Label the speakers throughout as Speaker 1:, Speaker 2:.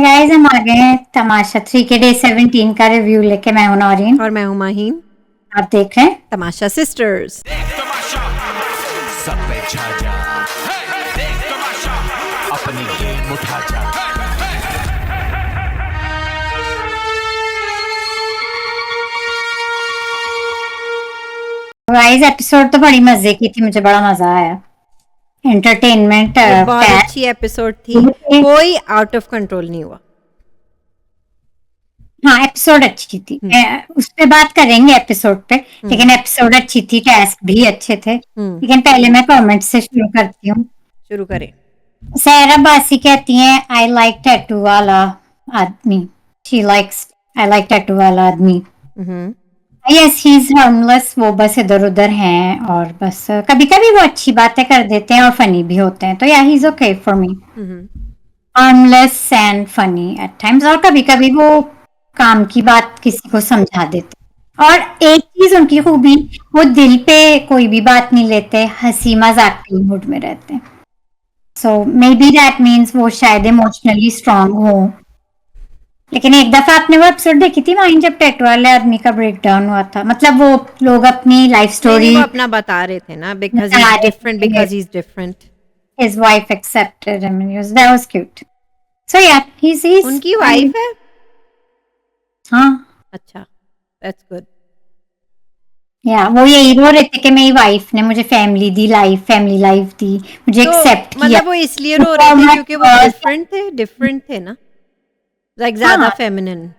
Speaker 1: Guys, हम आ गए हैं तमाशा 3 के डे 17 का रिव्यू लेके। मैं हूं नौरीन
Speaker 2: और मैं हूं माहीन।
Speaker 1: आप देख रहे हैं
Speaker 2: तमाशा सिस्टर्स।
Speaker 3: तमाशा सब पे छा जा, देख तमाशा अपनी गेम उठा जा।
Speaker 1: गाइस, एपिसोड तो बड़ी मजे की थी, मुझे बड़ा मजा आया। एंटरटेनमेंट
Speaker 2: बहुत अच्छी एपिसोड थी, कोई आउट ऑफ कंट्रोल नहीं हुआ।
Speaker 1: हाँ, एपिसोड अच्छी थी। उस पे बात करेंगे एपिसोड पे, लेकिन एपिसोड अच्छी थी, टास्क भी अच्छे थे। लेकिन पहले मैं कमेंट से शुरू करती हूँ।
Speaker 2: शुरू करें।
Speaker 1: सहरा बासी कहती हैं आई लाइक टैटू वाला आदमी। She likes I like tattoo वाला आदमी। Yes, he is harmless. वो बस इधर उधर हैं और बस कभी कभी वो अच्छी बातें कर देते हैं और फनी भी होते हैं, तो या he is okay for me. Harmless and funny at times, और कभी कभी वो काम की बात किसी को समझा देते। और एक चीज उनकी खूबी, वो दिल पे कोई भी बात नहीं लेते, हंसी मजाक के मूड में रहते हैं। सो मे बी दैट मीन्स वो शायद इमोशनली स्ट्रांग हो। लेकिन एक दफा आपने वो एपिसोड देखी थी वहीं, जब टैटू वाले आदमी का ब्रेकडाउन हुआ था, मतलब वो लोग अपनी लाइफ स्टोरी
Speaker 2: वो अपना बता रहे थे ना, because he is different.
Speaker 1: His wife accepted him and that was cute. So yeah, he's
Speaker 2: उनकी वाइफ है।
Speaker 1: हाँ,
Speaker 2: अच्छा, दैट्स गुड।
Speaker 1: या वो यही बोल रहे थे कि मेरी वाइफ ने मुझे फैमिली लाइफ दी, मुझे एक्सेप्ट किया।
Speaker 2: मतलब वो इसलिए रो रहे थे क्योंकि वो डिफरेंट थे ना, लाइक ज्यादा फेमिनिन।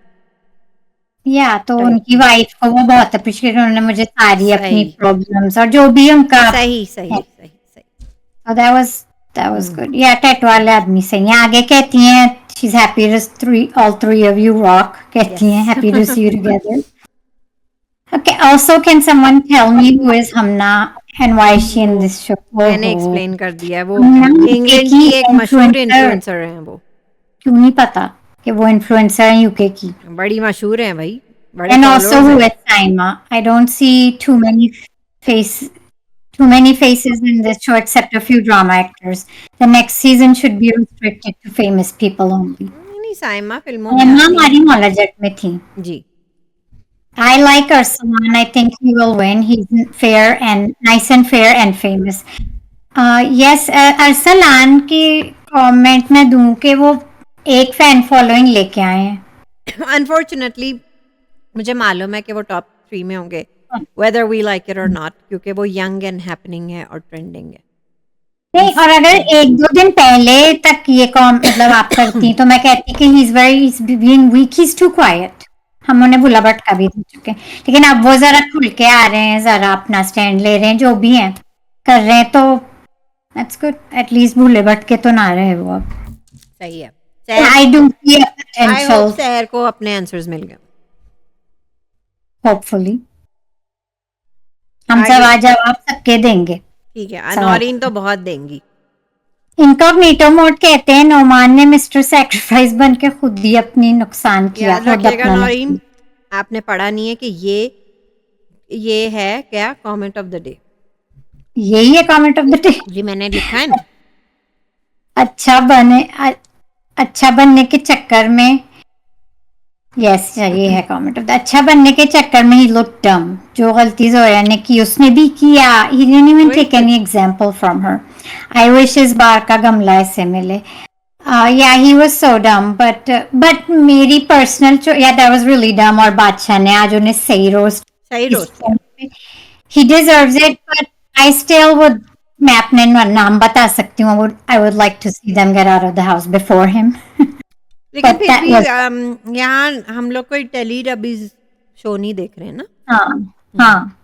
Speaker 1: या तो उनकी वाइफ को वो बहुत अप्रिशिएट, उन्होंने मुझे सारी अपनी प्रॉब्लम्स और जो भी उनका
Speaker 2: सही।
Speaker 1: So that was good. Yeah, tattoo वाले आदमी सही है। आगे कहती हैं she's happy to all three of you rock. कहती हैं happy to see you together. Okay, also can someone tell me who is Hamna and why is she in this show?
Speaker 2: मैंने एक्सप्लेन कर दिया है, वो इंग्लैंड की एक मशहूर इन्फ्लुएंसर है। वो
Speaker 1: क्यों नहीं पता कि वो इन्फ्लुएंसर है यूके की?
Speaker 2: बड़ी मशहूर है भाई, बड़े
Speaker 1: and
Speaker 2: followers
Speaker 1: also who
Speaker 2: हैं।
Speaker 1: is Saima? I don't see too many faces in this show except a few drama actors. The next season should be restricted to famous people only.
Speaker 2: नहीं, साइमा फिल्मों में
Speaker 1: हमारी नॉलेज में थी
Speaker 2: जी।
Speaker 1: I like Arsalan. I think he will win. He's nice and fair and famous. Yes, Arsalan की comment में दूं कि वो एक फैन फॉलोइंग लेके आए हैं।
Speaker 2: अनफॉर्चुनेटली मुझे मालूम है कि वो टॉप 3 में होंगे, whether we like it or not, क्योंकि वो यंग एंड हैपनिंग है और ट्रेंडिंग है।
Speaker 1: नहीं, और अगर एक दो दिन पहले तक ये मतलब आप करती तो मैं कहती कि he's being weak, he's too quiet. हम उन्हें बुला भटका भी दे चुके हैं, लेकिन अब वो जरा खुल के आ रहे हैं, जरा अपना स्टैंड ले रहे हैं, जो भी हैं कर रहे हैं, तो that's good. At least भूले भटके तो ना रहे वो अब।
Speaker 2: सही है।
Speaker 1: I do see a potential.
Speaker 2: शहर को अपने आंसर्स मिल गए
Speaker 1: Hopefully. हम जवाब सबके देंगे।
Speaker 2: ठीक है, नौरीन तो बहुत देंगी।
Speaker 1: इनकॉग्निटो मोड कहते हैं नौमान ने मिस्टर सैक्रिफाइस बन के खुद ही अपनी नुकसान किया।
Speaker 2: याद रखिएगा नौरीन, आपने पढ़ा नहीं है कि ये है क्या कमेंट ऑफ द डे।
Speaker 1: यही है कमेंट ऑफ द डे
Speaker 2: जी, मैंने लिखा है ना।
Speaker 1: अच्छा बनने के चक्कर में, यस ये है कमेंट ऑफ द, अच्छा बनने के चक्कर में ही लुक डम। जो गलती जोया ने की उसने भी किया। He didn't even take any example from her. I wish इस बार का गमला ऐसे मिले। या ही वाज सो डम, बट मेरी पर्सनल या दैट वाज रियली डम। और बादशाह ने आज उन्हें सही roast he deserves it, but I still would, मैं अपने नाम बता सकती हूँ, I would like to see them get out of the house before him.
Speaker 2: लेकिन फिर भी यहाँ हम लोग कोई टेलीडबीज शो नहीं देख रहे हैं ना।
Speaker 1: हाँ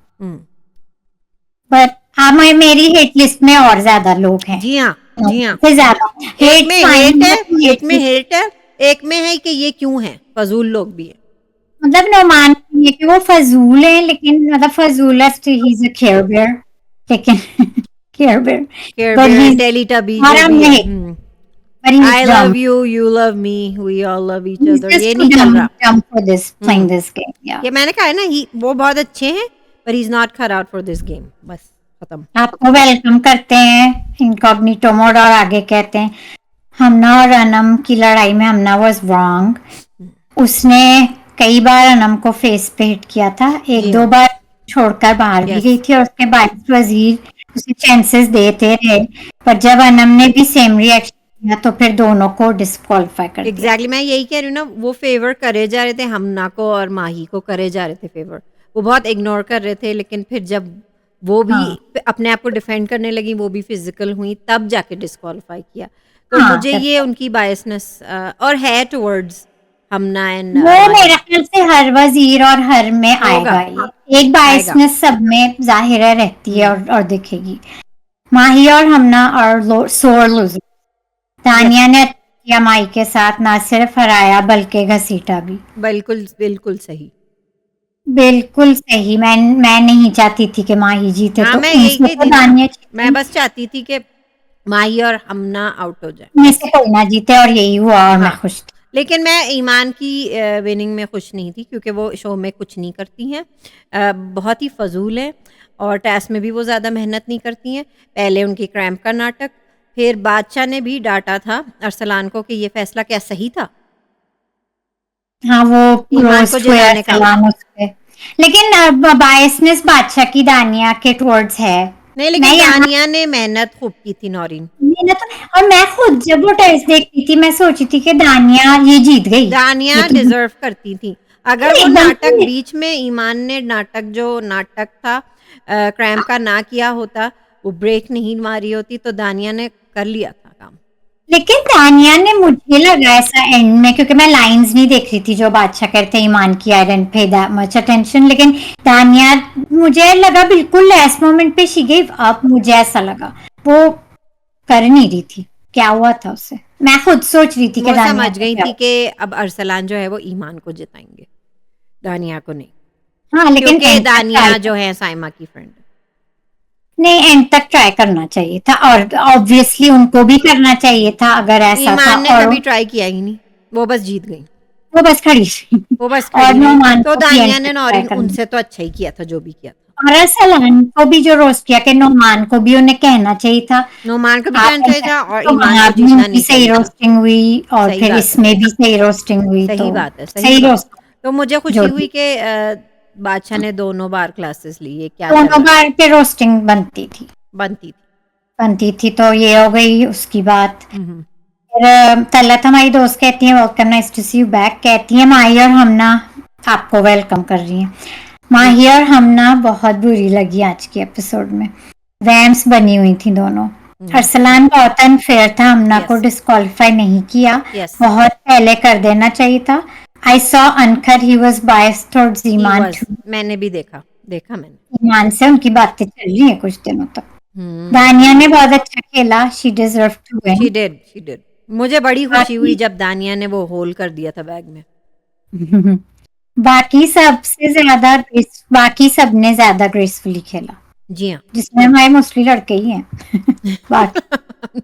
Speaker 1: बट मेरी हेट लिस्ट में और ज्यादा लोग हैं।
Speaker 2: जी हाँ
Speaker 1: ज्यादा
Speaker 2: एक में हेट है, एक में है कि ये क्यों है, फजूल लोग भी है।
Speaker 1: मतलब नौमान ये कि वो फजूल है, लेकिन मतलब फजूल ही इज अ केयर बेयर, लेकिन care bear teletubby.
Speaker 2: I love you, you love me, we all love each other. ये नहीं चल रहा
Speaker 1: for this playing this game. Yeah.
Speaker 2: ये मैंने कहा है ना, वो बहुत अच्छे हैं, but he's not cut out for this game. बस खत्म।
Speaker 1: आपको वेलकम करते हैं इनकॉग्निटो मोड और आगे कहते हैं हमना और अनम की लड़ाई में हमना वाज रॉन्ग। उसने कई बार अनम को फेस पे हिट किया था, एक
Speaker 2: जी
Speaker 1: दो
Speaker 2: हाँ।
Speaker 1: बार छोड़कर बाहर भी
Speaker 2: Yes.
Speaker 1: गई थी और उसके बाद वजीर उसे चांसेस देते रहे, पर जब अनम ने भी सेम रिएक्शन किया तो फिर दोनों को डिस्क्वालीफाई कर दिया।
Speaker 2: एग्जैक्टली मैं यही कह रही हूँ ना, वो फेवर करे जा रहे थे, हमना को और माही को करे जा रहे थे फेवर, वो बहुत इग्नोर कर रहे थे, लेकिन फिर जब वो भी
Speaker 1: हाँ।
Speaker 2: अपने आप को डिफेंड करने लगी, वो भी फिजिकल हुई, तब जाके डिस्क्वालीफाई किया। तो
Speaker 1: हाँ,
Speaker 2: मुझे ये उनकी बायसनेस और है टुवर्ड्स हमना एंड
Speaker 1: वो मेरे ख्याल से हर वजीर और हर में
Speaker 2: होगा,
Speaker 1: आएगा ये, एक
Speaker 2: आएगा।
Speaker 1: बायसनेस सब में जाहिर रहती है और दिखेगी। माही और हमना और सोर लूजर। तानिया ने किया माही के साथ, ना सिर्फ हराया बल्कि घसीटा भी।
Speaker 2: बिल्कुल बिल्कुल सही।
Speaker 1: बिल्कुल सही। मैं नहीं चाहती थी कि माही जीते,
Speaker 2: हाँ
Speaker 1: तो
Speaker 2: मैं यही
Speaker 1: उनसे
Speaker 2: कही
Speaker 1: तो
Speaker 2: थी ना,
Speaker 1: दानिया
Speaker 2: मैं बस चाहती थी कि माही और हमना आउट हो जाए,
Speaker 1: में से कोई ना जीते, और यही हुआ और मैं
Speaker 2: हाँ।
Speaker 1: खुश थी।
Speaker 2: लेकिन मैं ईमान की विनिंग में खुश नहीं थी, क्योंकि वो शो में कुछ नहीं करती हैं, बहुत ही फजूल है, और टेस्ट में भी वो ज़्यादा मेहनत नहीं करती हैं। पहले उनकी क्रैम्प का नाटक, फिर बादशाह ने भी डांटा था अरसलान को कि ये फैसला क्या सही था
Speaker 1: हाँ, वो
Speaker 2: ईमान को
Speaker 1: रोस्ट हुए
Speaker 2: जिताने का।
Speaker 1: सलाम उस पे, लेकिन बायसनेस बादशाह की दानिया के टुवर्ड्स है।
Speaker 2: नहीं,
Speaker 1: मैं
Speaker 2: लेकिन
Speaker 1: यहाँ
Speaker 2: दानिया ने मेहनत खूब की थी नौरीन।
Speaker 1: मैंने तो, और मैं खुद जब वो टेस्ट देखती थी मैं सोची थी कि दानिया ये जीत गई,
Speaker 2: दानिया
Speaker 1: लेकिन
Speaker 2: डिजर्व करती थी। अगर वो
Speaker 1: एकदम
Speaker 2: नाटक
Speaker 1: से
Speaker 2: बीच में ईमान ने नाटक था क्रैम्प का ना किया होता, वो ब्रेक नहीं मारी होती, तो दानिया ने कर लिया था काम।
Speaker 1: लेकिन दानिया ने, मुझे लगा ऐसा एंड में, क्योंकि मैं लाइंस नहीं देख रही थी जो बादशाह कहते हैं ईमान की, आई डिडंट पे दैट मच अटेंशन, लेकिन दानिया मुझे लगा बिल्कुल लास्ट मोमेंट पे शी गिव अप। मुझे ऐसा लगा वो कर नहीं रही थी, क्या हुआ था उससे, मैं खुद सोच रही थी कि
Speaker 2: वो
Speaker 1: दानिया
Speaker 2: समझ
Speaker 1: को
Speaker 2: गई
Speaker 1: क्या
Speaker 2: थी
Speaker 1: हुआ।
Speaker 2: कि अब अरसलान जो है वो ईमान को जिताएंगे, दानिया को नहीं,
Speaker 1: हाँ, लेकिन
Speaker 2: क्योंकि
Speaker 1: एंड तक
Speaker 2: दानिया जो है साइमा की फ्रेंड।
Speaker 1: नहीं, एंड तक ट्राई करना चाहिए था, और ऑब्वियसली उनको भी करना चाहिए था अगर ऐसा था।
Speaker 2: ईमान ने
Speaker 1: और
Speaker 2: कभी ट्राई किया ही नहीं, वो बस जीत गई,
Speaker 1: वो बस खड़ी थी।
Speaker 2: वो बस
Speaker 1: और
Speaker 2: खड़ी रही।
Speaker 1: नोमान
Speaker 2: तो
Speaker 1: को भी
Speaker 2: दानिया
Speaker 1: एंड
Speaker 2: ने
Speaker 1: तक ट्राई
Speaker 2: नौरीन
Speaker 1: करना,
Speaker 2: उनसे तो अच्छा ही किया था जो भी किया था।
Speaker 1: और अरसलान को भी जो रोस्ट किया कि नोमान को भी उन्हें कहना चाहिए था।
Speaker 2: नोमान को भी
Speaker 1: आप
Speaker 2: कहना चाहिए था, और
Speaker 1: तो
Speaker 2: ईमान
Speaker 1: वहां
Speaker 2: को
Speaker 1: भी
Speaker 2: जीतना
Speaker 1: उनकी
Speaker 2: नहीं
Speaker 1: सही
Speaker 2: चाहिए था।
Speaker 1: रोस्टिंग हुई और
Speaker 2: सही
Speaker 1: फिर
Speaker 2: बात है,
Speaker 1: इसमें भी सही रोस्टिंग हुई,
Speaker 2: सही
Speaker 1: तो
Speaker 2: बात है, सही
Speaker 1: सही
Speaker 2: बात।
Speaker 1: रोस्ट
Speaker 2: तो मुझे खुशी
Speaker 1: जो
Speaker 2: हुई कि बादशाह ने दोनों बार क्लासेस ली, ये क्या चल
Speaker 1: दोनों
Speaker 2: रहा
Speaker 1: बार पे रोस्टिंग बनती थी
Speaker 2: बनती थी।
Speaker 1: तो ये हो गई उसकी बात।
Speaker 2: हम्म।
Speaker 1: फिर तलत हमारी दोस्त कहती है welcome, nice to see you back. कहती है माही और हमना आपको वेलकम कर रही है। माही और हमना बहुत बुरी लगी आज के एपिसोड में, रैम्स बनी हुई थी दोनों। अरसलान बहुत अनफेयर था, हमना को
Speaker 2: Yes.
Speaker 1: डिस्क्वालीफाई नहीं किया,
Speaker 2: Yes.
Speaker 1: बहुत पहले कर देना चाहिए था। आई सॉ अनकर he was biased towards
Speaker 2: He
Speaker 1: Iman
Speaker 2: was.
Speaker 1: Too.
Speaker 2: मैंने भी देखा मैंने।
Speaker 1: ईमान से उनकी बातें चल रही हैं कुछ दिनों तक। दानिया ने बहुत अच्छा खेला, she deserve to
Speaker 2: She
Speaker 1: win.
Speaker 2: did. मुझे बड़ी खुशी हुई जब दानिया ने वो होल कर दिया था बैग में।
Speaker 1: बाकी सबने ज्यादा ग्रेसफुली खेला,
Speaker 2: जी हाँ।
Speaker 1: जिसमें हमारे मोस्टली लड़के ही हैं। बाकी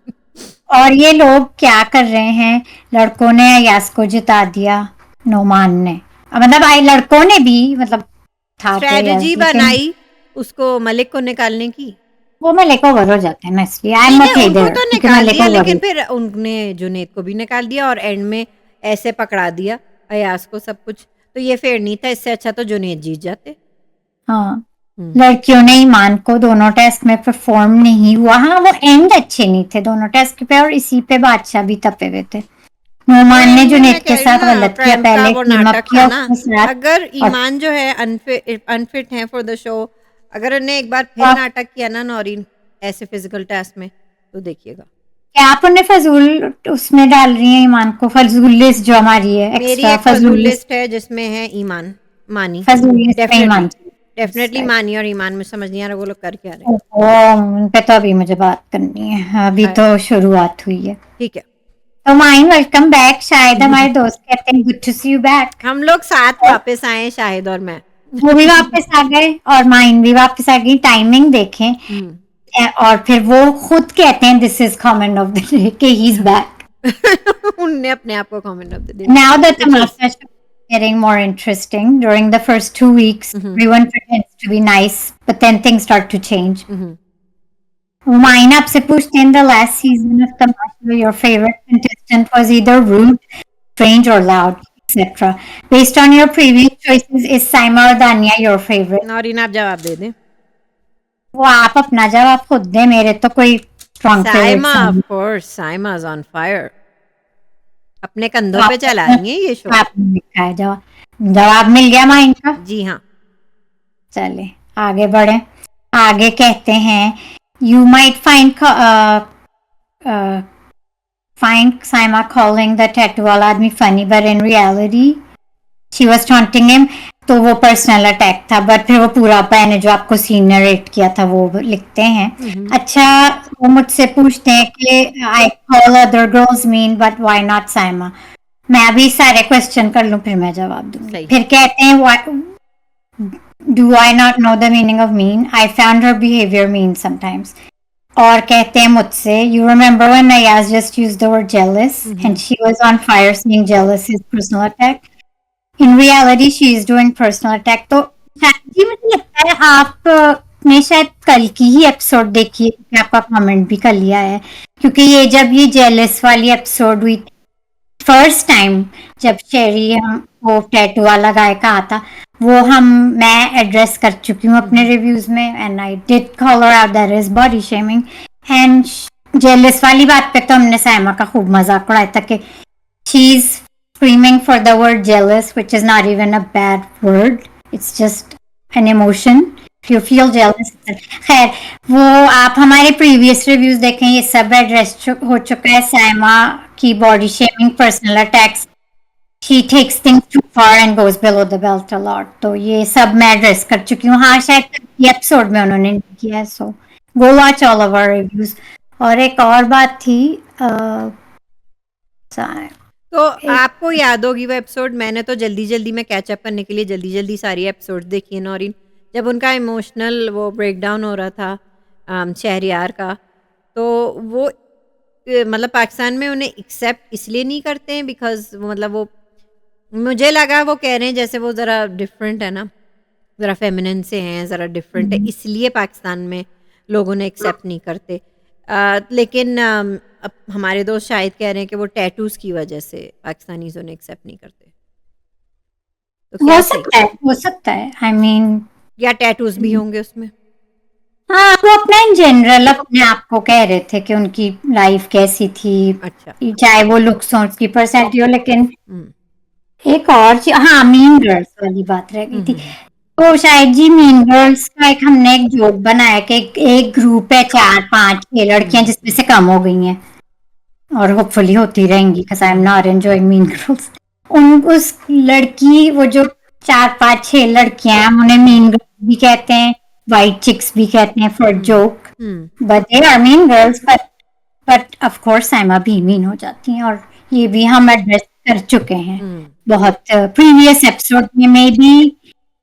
Speaker 1: और ये लोग क्या कर रहे हैं, लड़कों ने अयास को जिता दिया, नोमान ने, मतलब आई लड़कों ने भी, मतलब था तो
Speaker 2: स्ट्रेटजी
Speaker 1: यस, लेकिन
Speaker 2: बनाई उसको मलिक को निकालने की।
Speaker 1: वो मलिक ओवर हो जाते हैं ना, इसलिए आई एम
Speaker 2: नहीं
Speaker 1: ओके
Speaker 2: उनको
Speaker 1: देयर,
Speaker 2: तो
Speaker 1: क्योंकि
Speaker 2: निकाल
Speaker 1: मलिक
Speaker 2: दिया,
Speaker 1: ओवर
Speaker 2: लेकिन फिर उनने जुनेद को भी निकाल दिया, और एंड में ऐसे पकड़ा दिया अयास को सब कुछ, तो ये फेयर नहीं था। इससे अच्छा तो जुनेद जीत जाते।
Speaker 1: हाँ, लड़कियों ने ईमान को दोनों टेस्ट में परफॉर्म नहीं हुआ। हाँ, वो एंड अच्छे नहीं थे दोनों टेस्ट पे, और इसी पे बादशाह भी तपे हुए थे। नोमान ने जुनेद के साथ गलत किया, पहले
Speaker 2: वो
Speaker 1: टीम अप
Speaker 2: नाटक
Speaker 1: किया
Speaker 2: था ना।
Speaker 1: उसके साथ।
Speaker 2: अगर ईमान जो है अनफिट है फॉर द शो, अगर उन्हें एक बार फिर नाटक किया ना नौरीन ऐसे फिजिकल टेस्ट में, तो देखिएगा।
Speaker 1: क्या आप उन्हें फजूल उसमें डाल रही हैं ईमान को, फजूल लिस्ट जो हमारी है,
Speaker 2: मेरी
Speaker 1: एक्स्ट्रा
Speaker 2: एक फजूल लिस्ट है जिसमें है ईमान मानी,
Speaker 1: फजूल लिस्ट में ईमान।
Speaker 2: डेफिनेटली मानी और ईमान में समझ नहीं आ रहा वो लोग कर क्या रहे हैं।
Speaker 1: ओह, उन पे तो अभी मुझे बात करनी है, अभी
Speaker 2: हाँ।
Speaker 1: तो शुरुआत हुई है।
Speaker 2: ठीक है,
Speaker 1: तो माइन वेलकम बैक। शायद हमारे दोस्त कहते हैं good to see you back.
Speaker 2: हम लोग साथ वापस आए, शाहिद और मैं।
Speaker 1: वो भी वापस आ गए और माइन भी वापस आ गई। टाइमिंग देखें, और फिर वो खुद कहते हैं this is comment of the day कि ही इज बैक।
Speaker 2: उनने अपने आप को comment of the day.
Speaker 1: Now the Tamasha show is getting more interesting. During the first 2 weeks, everyone pretends to be nice, but then things start to change. माइन आपसे पूछते हैं, in the last season of Tamasha your favourite contestant was either rude, strange और loud etcetera. Based on your previous choices is Saima और Dania your favourite?
Speaker 2: Naureen आप जवाब दे दें.
Speaker 1: वो आप अपना जवाब खुद दें, मेरे तो कोई strong
Speaker 2: Saima,
Speaker 1: favourite
Speaker 2: of course, Saima is on fire. अपने कंधों पे चला रही हैं ये शो.
Speaker 1: आपने लिखा है जवाब. जवाब मिल गया माइन का.
Speaker 2: जी हाँ.
Speaker 1: चले आगे बढ़े. आगे कहते हैं you might find Saima calling the tattoo वाला आदमी funny but in reality she was taunting him. तो वो पर्सनल अटैक था, बट फिर वो पूरा मैंने जो आपको सीन नरेट किया था वो लिखते हैं. अच्छा, वो मुझसे पूछते हैं कि I call other girls mean but why not Saima. मैं अभी सारे क्वेश्चन कर लूं फिर मैं जवाब दूंगी. फिर कहते हैं do I not know the meaning of mean, I found her behaviour mean sometimes. और कहते हैं मुझसे you remember when Ayaz just used the word jealous and she was on fire saying jealous is personal attack. In reality she is doing personal attack. तो जी मुझे लगता है आपने शायद कल की ही एपिसोड देखी है, क्योंकि आपका कमेंट भी कर लिया है. क्योंकि ये जब ये जेलस वाली एपिसोड हुई फर्स्ट टाइम, जब शेरी वो टैटू वाला गाय कहा था, वो मैं एड्रेस कर चुकी हूँ अपने रिव्यूज में. And I did call her out that is body shaming. And jealous वाली बात पे तो हमने साइमा का खूब मजाक उड़ाया था कि she is screaming for the word jealous, which is not even a bad word. It's just an emotion. If you feel jealous. खैर, वो आप हमारे previous reviews देखें, ये सब एड्रेस हो चुका है. साइमा की body shaming, personal attacks. She takes things too far and goes below the belt a lot. तो ये सब मैं एड्रेस कर चुकी हूँ. हाँ, शायद ये एपिसोड में उन्होंने नहीं किया है. So go watch all of our reviews. और एक और बात थी,
Speaker 2: तो आपको याद होगी वो एपिसोड, मैंने तो जल्दी में कैचअप करने के लिए जल्दी सारी एपिसोड देखी है नौरीन. जब उनका इमोशनल वो ब्रेकडाउन हो रहा था शहरियार का, तो वो मतलब पाकिस्तान में उन्हें एक्सेप्ट इसलिए नहीं करते हैं बिकॉज मतलब वो, मुझे लगा वो कह रहे हैं जैसे वो ज़रा डिफरेंट है ना, ज़रा फेमिनिन से हैं, ज़रा डिफरेंट है, इसलिए पाकिस्तान में लोग उन्हें एक्सेप्ट नहीं करते. लेकिन अब हमारे दोस्त शायद कह रहे हैं कि वो टैटूज की वजह से पाकिस्तानीज उन्हें एक्सेप्ट नहीं करते. तो
Speaker 1: हो सकता है. आई मीन
Speaker 2: या टैटूज भी होंगे उसमें.
Speaker 1: हाँ, वो अपना इन जनरल अपने आप को कह रहे थे कि उनकी लाइफ कैसी थी.
Speaker 2: अच्छा,
Speaker 1: चाहे वो लुक्स हो, उसकी पर्सनैलिटी हो. लेकिन एक और चीज, हाँ, मीन गर्ल्स वाली बात रह गई थी. तो शायद जी मीन गर्ल्स का हमने एक जोक बनाया कि एक ग्रुप है 4-5-6 लड़कियां जिसमें से कम हो गई हैं और होपफुली होती रहेंगी, because I'm not enjoying mean girls. उस लड़की, वो जो 4-5-6 लड़कियां हैं, उन्हें मीन गर्ल्स भी कहते हैं, वाइट चिक्स भी कहते हैं for joke, but they are mean girls. But of course Saima भी मीन हो जाती हैं, और ये भी हम एड्रेस कर चुके हैं बहुत प्रीवियस एपिसोड में. May be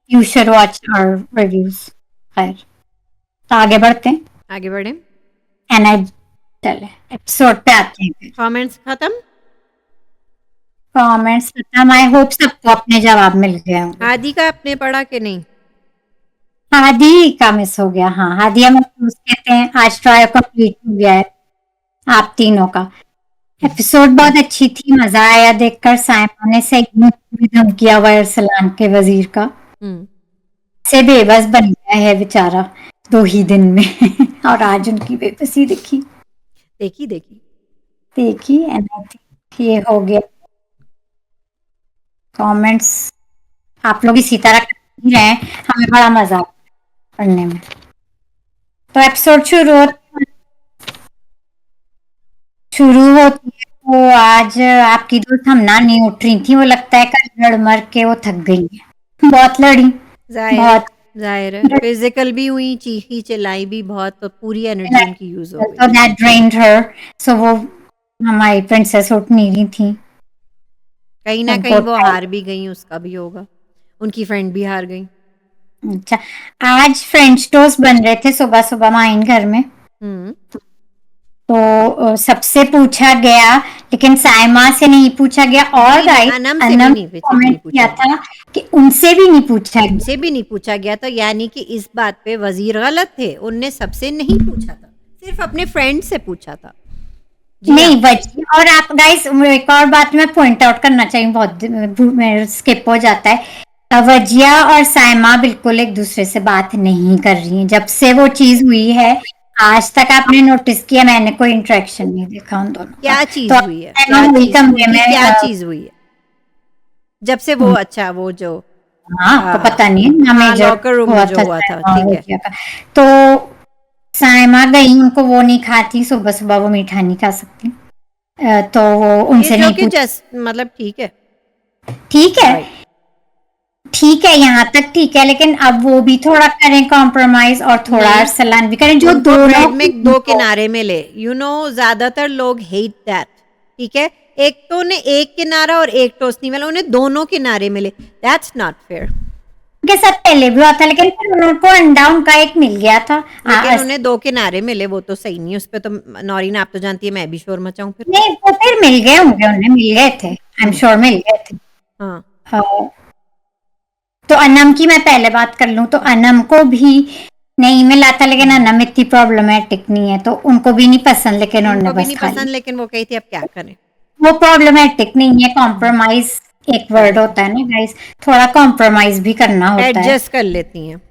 Speaker 1: You should watch our reviews. खैर, तो आगे बढ़ते हैं.
Speaker 2: आगे बढ़े.
Speaker 1: चले एपिसोड पे आते हैं.
Speaker 2: कमेंट्स खत्म.
Speaker 1: आई होप सबको अपने जवाब मिल गए होंगे.
Speaker 2: हादी का आपने पढ़ा कि नहीं?
Speaker 1: हादी का मिस हो गया. हाँ, हादिया महफूज कहते हैं आज ट्रायल कंप्लीट हो गया है आप तीनों का. एपिसोड बहुत अच्छी थी, मजा आया देखकर. साइमा ने सेगमेंट भी धमकी किया हुआ अरसलान के वजीर का. से बेबस बन गया है बेचारा 2 ही दिन में. और आज उनकी बेबसी देखी. एंड आई थिंक ये हो गया. कमेंट्स आप लोग इसी तरह कर रहे हैं, हमें बड़ा मजा पढ़ने में. तो एपिसोड शुरू होती है. वो आज आपकी दोस्त हमना नहीं उठ रही थी. वो लगता है कल लड़ मर के वो थक गई है. बहुत लड़ी,
Speaker 2: जाहिर है. फिजिकल भी हुई, चीखी चिल्लाई भी बहुत, तो पूरी एनर्जी उनकी यूज हो गई.
Speaker 1: So that drained her. So वो हमारी प्रिंसेस उठ नहीं रही थी.
Speaker 2: कहीं ना कहीं वो हार भी गई, उसका भी होगा. उनकी फ्रेंड भी हार गई.
Speaker 1: अच्छा, आज फ्रेंच टोस्ट बन रहे थे सुबह माइन घर में. तो सबसे पूछा गया, लेकिन साइमा से नहीं पूछा गया. और
Speaker 2: अनम कमेंट
Speaker 1: किया था कि उनसे भी नहीं पूछा
Speaker 2: गया. तो यानी कि इस बात पे वजीर गलत थे, उनने सबसे नहीं पूछा था, सिर्फ अपने फ्रेंड से पूछा था।
Speaker 1: नहीं बची। और आप गाइस, एक और बात मैं पॉइंट आउट करना चाहिए, बहुत स्किप हो जाता है। वजिया और साइमा बिल्कुल एक दूसरे से बात नहीं कर रही हैं जब से वो चीज हुई है। आज तक आपने नोटिस किया, मैंने कोई इंटरेक्शन नहीं देखा उन दोनों का।
Speaker 2: क्या चीज
Speaker 1: तो
Speaker 2: हुई है?
Speaker 1: क्या
Speaker 2: चीज हुई है जब से वो, अच्छा वो जो
Speaker 1: हाँ आपको पता नहीं है, मेजर
Speaker 2: लॉकर रूम में जो हुआ था, ठीक है।
Speaker 1: तो साइमा गई, उनको वो नहीं खाती, सुबह सुबह वो मीठा नहीं खा सकती, तो वो उनसे नहीं पूछा।
Speaker 2: मतलब ठीक है,
Speaker 1: ठीक है, ठीक है, यहाँ तक ठीक है, लेकिन अब वो भी थोड़ा करें कॉम्प्रोमाइज, और थोड़ा अरसलान भी करें, जो दोनों
Speaker 2: में दो किनारे में ले। ज्यादातर लोग हेट दैट, ठीक है। एक तो ने एक किनारा और एक टोस्टनी वाला, उन्हें दोनों किनारे मिले, दैट्स नॉट फेयर।
Speaker 1: उनके साथ पहले भी हुआ था, लेकिन फिर उनको अंडा उनका एक मिल गया था,
Speaker 2: लेकिन उन्हें दो किनारे मिले, वो तो सही नहीं। उस पे तो नौरीन आप तो जानती है, मैं भी शोर मचाऊं फिर।
Speaker 1: नहीं, वो फिर मिल गए होंगे, उन्हें मिल गए थे, आई एम श्योर मिल गए थे।
Speaker 2: हाँ।
Speaker 1: तो अनम की मैं पहले बात कर लूं, तो अनम को भी नहीं मिला था, लेकिन अनम इतनी प्रॉब्लमेटिक नहीं है, तो उनको भी नहीं पसंद, लेकिन उन्होंने बस
Speaker 2: नहीं पसंद, लेकिन वो कही थी अब क्या करें।
Speaker 1: वो प्रॉब्लमेटिक नहीं है, कॉम्प्रोमाइज एक वर्ड होता है ना गाइस, थोड़ा कॉम्प्रोमाइज भी करना होता है,
Speaker 2: एडजस्ट कर लेती हैं,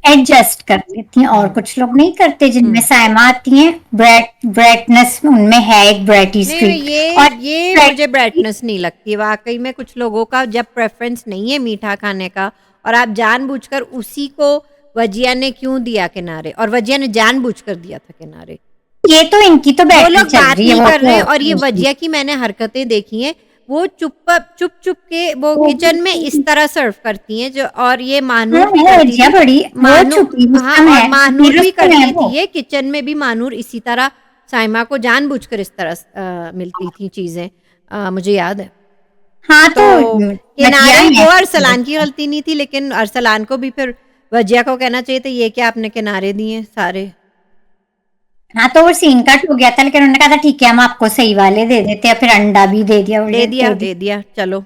Speaker 1: एडजस्ट कर लेती हैं। और कुछ लोग नहीं करते, जिनमें साइमा आती हैं, ब्राइटनेस उनमें है, एक ब्राइटी स्ट्रीक।
Speaker 2: और ये मुझे ब्राइटनेस नहीं लगती वाकई में। कुछ लोगों का जब प्रेफरेंस नहीं है मीठा खाने का, और आप जानबूझकर उसी को, वजिया ने क्यों दिया किनारे, और वजिया ने जानबूझकर दिया था किनारे।
Speaker 1: ये तो इनकी तो
Speaker 2: वो लोग बात नहीं कर रहे हैं। और ये
Speaker 1: तो
Speaker 2: वजिया की मैंने हरकतें देखी हैं, वो चुप चुप के वो किचन में इस तरह सर्व करती हैं, जो, और ये मानूर भी करती थी, मानूर भी करती थी, ये किचन में भी मानूर इसी तरह साइमा को जानबूझकर इस तरह मिलती थी चीजें, मुझे याद है।
Speaker 1: हाँ, तो
Speaker 2: किनारे वो अरसलान की गलती नहीं थी, लेकिन अरसलान को भी फिर वजिया को कहना चाहिए था, ये क्या आपने किनारे दिए सारे।
Speaker 1: हाँ, तो वो सीन कट हो गया था, लेकिन उन्होंने कहा था ठीक है हम आपको सही वाले दे देते हैं, फिर अंडा भी दे दिया,
Speaker 2: चलो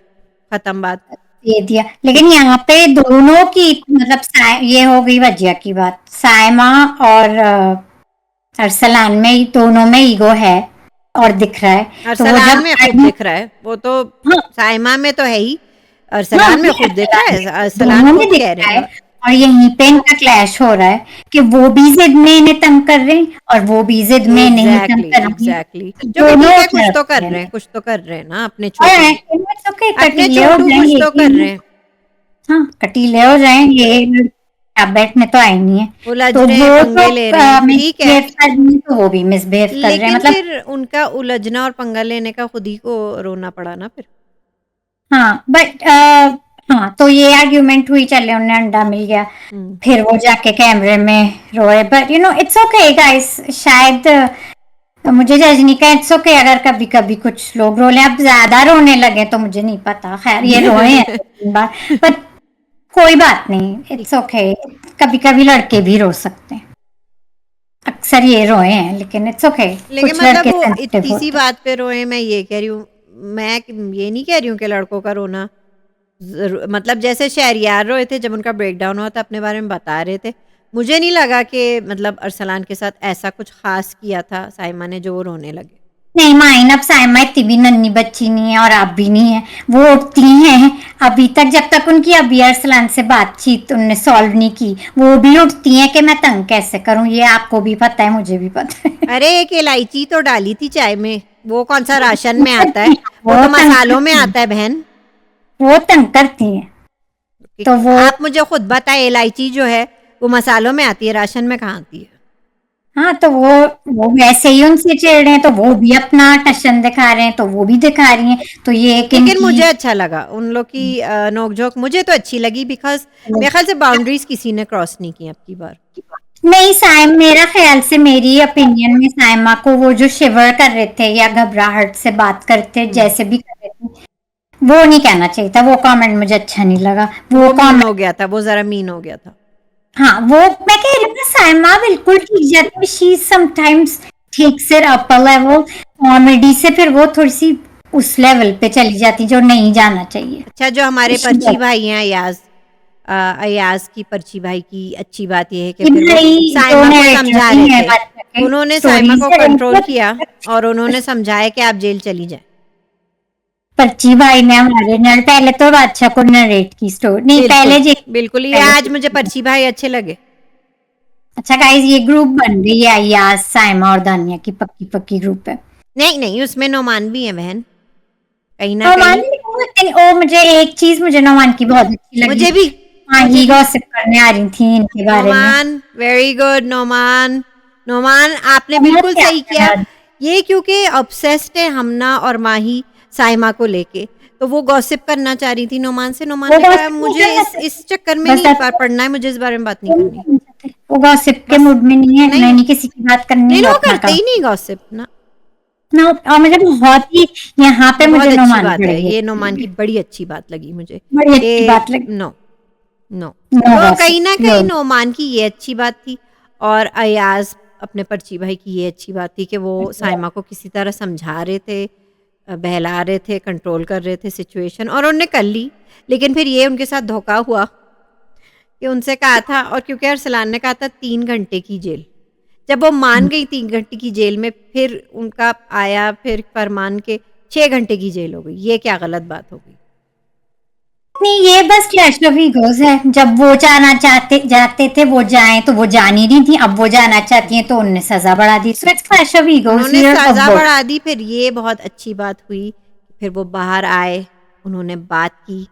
Speaker 2: खत्म बात,
Speaker 1: दे दिया। लेकिन यहाँ पे दोनों की, मतलब ये हो गई वजिया की बात, साइमा और अरसलान में दोनों में ईगो है और दिख रहा है।
Speaker 2: अरसलान में खूब दिख रहा है, वो तो साइमा में तो है ही, अरसलान में खुद दिख रहा है, अरसलान खुद कह रहे हैं।
Speaker 1: और यहीं पे इनका क्लैश हो रहा है कि वो भी जिद में इन्हें तंग कर रहे हैं, और वो भी जिद में नहीं तंग कर रहे हैं।
Speaker 2: दोनों कुछ तो कर रहे हैं, कुछ तो कर रहे हैं ना, अपने छोटे
Speaker 1: कटीले हो
Speaker 2: कुछ तो कर रहे हैं।
Speaker 1: हाँ, कटीले हो जाए, ये बैठने तो आई नहीं है, तो वो भी मिसबिहेव कर रहे हैं। मतलब
Speaker 2: फिर उनका उलझना और पंगा लेने का खुद ही को रोना पड़ा ना फिर।
Speaker 1: हाँ, बट हाँ, तो ये आर्ग्यूमेंट हुई, चले उन्हें अंडा मिल गया, फिर वो जाके कैमरे में रोए, बट इट्स ओके गाइस, शायद मुझे जज नहीं का, इट्स ओके अगर कभी कभी कुछ लोग रो लें। अब ज्यादा रोने लगे तो मुझे नहीं पता, खैर ये रोए हैं बार, बट कोई बात नहीं, इट्स ओके। कभी कभी लड़के भी रो सकते हैं, अक्सर ये रोए हैं, लेकिन इट्स ओके।
Speaker 2: लेकिन मतलब वो इतनी सी बात पे रोए, मैं ये कह रही हूँ, मैं ये नहीं कह रही हूँ कि लड़कों का रोना, मतलब जैसे शहरियार रोए थे जब उनका ब्रेकडाउन हुआ था, अपने बारे में बता रहे थे, मुझे नहीं लगा कि मतलब अरसलान के साथ ऐसा कुछ खास किया था साइमा ने जो वो रोने लगे।
Speaker 1: नहीं माइन, अब साइमा इतनी भी नन्ही बच्ची नहीं है, और आप भी नहीं है, वो उठती हैं अभी तक, जब तक उनकी अभी अरसलान से बातचीत उनने सॉल्व नहीं की, वो भी उठती हैं कि मैं तंग कैसे करूं, ये आपको भी पता है, मुझे भी पता है।
Speaker 2: अरे एक इलायची तो डाली थी चाय में, वो कौन सा राशन में आता है, वो तो मसालों में आता है बहन,
Speaker 1: वो तंग करती हैं। तो वो
Speaker 2: आप मुझे खुद बताए, इलायची जो है वो मसालों में आती है, राशन में कहाँ आती है।
Speaker 1: हाँ, तो वो वैसे ही उनसे चिढ़ रहे हैं, तो वो भी अपना टशन दिखा रहे हैं, तो वो भी दिखा रही हैं, तो ये
Speaker 2: लेकिन मुझे अच्छा लगा उन लोग की नोकझोंक, मुझे तो अच्छी लगी, बिकॉज मेरे ख्याल से बाउंड्रीज किसी ने क्रॉस नहीं की अब की बार।
Speaker 1: नहीं साइम, मेरा ख्याल से, मेरी ओपिनियन में, साइमा को वो जो शिवर कर रहे थे या घबराहट से बात करते जैसे भी कर रहे थे, वो नहीं कहना चाहिए था, वो कमेंट मुझे अच्छा नहीं लगा, वो
Speaker 2: मीन हो गया था, वो जरा मीन हो गया था।
Speaker 1: हाँ, वो मैं कह रही हूँ, साइमा बिल्कुल ठीक जाती है, she sometimes takes it up a level, comedy से फिर वो थोड़ी सी उस लेवल पे चली जाती जो नहीं जाना चाहिए।
Speaker 2: अच्छा, जो हमारे पर्ची भाई हैं याज, अयाज की पर्ची भाई की अच्छी बात ये है कि
Speaker 1: कि
Speaker 2: फिर वो
Speaker 1: भाई जो
Speaker 2: साइमा को
Speaker 1: नरेटर
Speaker 2: समझा
Speaker 1: नहीं
Speaker 2: रहे
Speaker 1: है
Speaker 2: थे,
Speaker 1: बात करके
Speaker 2: उन्होंने साइमा
Speaker 1: स्टोरीज
Speaker 2: को
Speaker 1: है
Speaker 2: कंट्रोल
Speaker 1: उनको
Speaker 2: किया और उन्होंने समझाया कि आप जेल चली जाए।
Speaker 1: पर्ची भाई ने हमारे नर पहले तो बादशाह को नरेट की स्टोरी नहीं
Speaker 2: बिल्कुल,
Speaker 1: पहले जे
Speaker 2: बिल्कुल, ये
Speaker 1: पहले
Speaker 2: आज मुझे पर्ची भाई अच्छे लगे।
Speaker 1: अच्छा गाइस ये ग्रुप बन गई है अयाज साइमा और दानिया की पक्की पक्की ग्रुप है
Speaker 2: नहीं, नहीं, उसमें नोमान भी है बहन, कहीं न
Speaker 1: नोमान
Speaker 2: कहीं।
Speaker 1: लेकिन ओ मुझे एक चीज मुझे नोमान की बहुत अच्छी लगी
Speaker 2: मुझे भी,
Speaker 1: हाँ
Speaker 2: मुझे
Speaker 1: ही
Speaker 2: भी।
Speaker 1: गॉसिप करने आ रही थी इनके बारे में
Speaker 2: नोमान, वेरी गुड नोमान। नोमान आपने
Speaker 1: समझ
Speaker 2: बिल्कुल
Speaker 1: क्या
Speaker 2: सही किया। ये क्योंकि ऑब्सेस्ड है हमना और माही साइमा को लेके, तो वो गॉसिप करना चाह रही थी नोमान से। नोमान
Speaker 1: वो
Speaker 2: ने कहा
Speaker 1: गॉसिप नहीं
Speaker 2: मुझे
Speaker 1: करना
Speaker 2: इस चक्कर में
Speaker 1: बस
Speaker 2: नहीं
Speaker 1: आपको
Speaker 2: पढ़ना है, मुझे इस बारे में बात नहीं
Speaker 1: वो नहीं
Speaker 2: करनी।
Speaker 1: करना चाहते वो गॉसिप के
Speaker 2: बस
Speaker 1: मूड में नहीं है
Speaker 2: नहीं,
Speaker 1: नहीं किसी की बात करनी
Speaker 2: नहीं,
Speaker 1: वो
Speaker 2: वो
Speaker 1: अपना
Speaker 2: करते
Speaker 1: काम
Speaker 2: ही नहीं गॉसिप ना।
Speaker 1: ना और मुझे बहुत ही यहाँ पे
Speaker 2: ये बहुत
Speaker 1: मुझे
Speaker 2: अच्छी
Speaker 1: नोमान
Speaker 2: बात है,
Speaker 1: बड़ी
Speaker 2: ये
Speaker 1: अच्छी
Speaker 2: नोमान की
Speaker 1: लगी
Speaker 2: बड़ी अच्छी बात लगी मुझे
Speaker 1: बड़ी अच्छी
Speaker 2: कि
Speaker 1: बात लगी
Speaker 2: नो, नो।
Speaker 1: नो
Speaker 2: तो
Speaker 1: गॉसिप
Speaker 2: कहीं न
Speaker 1: नो
Speaker 2: कहीं नोमान की ये अच्छी बात थी और अयाज़ अपने पर्ची भाई की ये अच्छी बात थी कि वो साइमा को किसी तरह समझा रहे थे, बहला रहे थे, कंट्रोल कर रहे थे सिचुएशन और उन्होंने कर ली। लेकिन फिर ये उनके साथ धोखा हुआ कि उनसे कहा था और क्योंकि अरसलान ने कहा था 3 घंटे की जेल। जब वो मान गई 3 घंटे की जेल में फिर उनका आया फिर फरमान के 6 घंटे की जेल हो गई। ये क्या गलत बात हो गई?
Speaker 1: नहीं ये बस क्लैश ऑफ ईगोज है जब वो जाना चाहते जाते थे वो जाएं तो वो जा नहीं रही थी अब वो जाना चाहती हैं तो उनने सजा बढ़ा दी so it's clash of egos
Speaker 2: उन्होंने
Speaker 1: हियर ऑफ
Speaker 2: सज़ा
Speaker 1: बोथ
Speaker 2: बढ़ा दी फिर ये बहुत अच्छी बात हुई। फिर वो बाहर आए, उन्होंने बात की,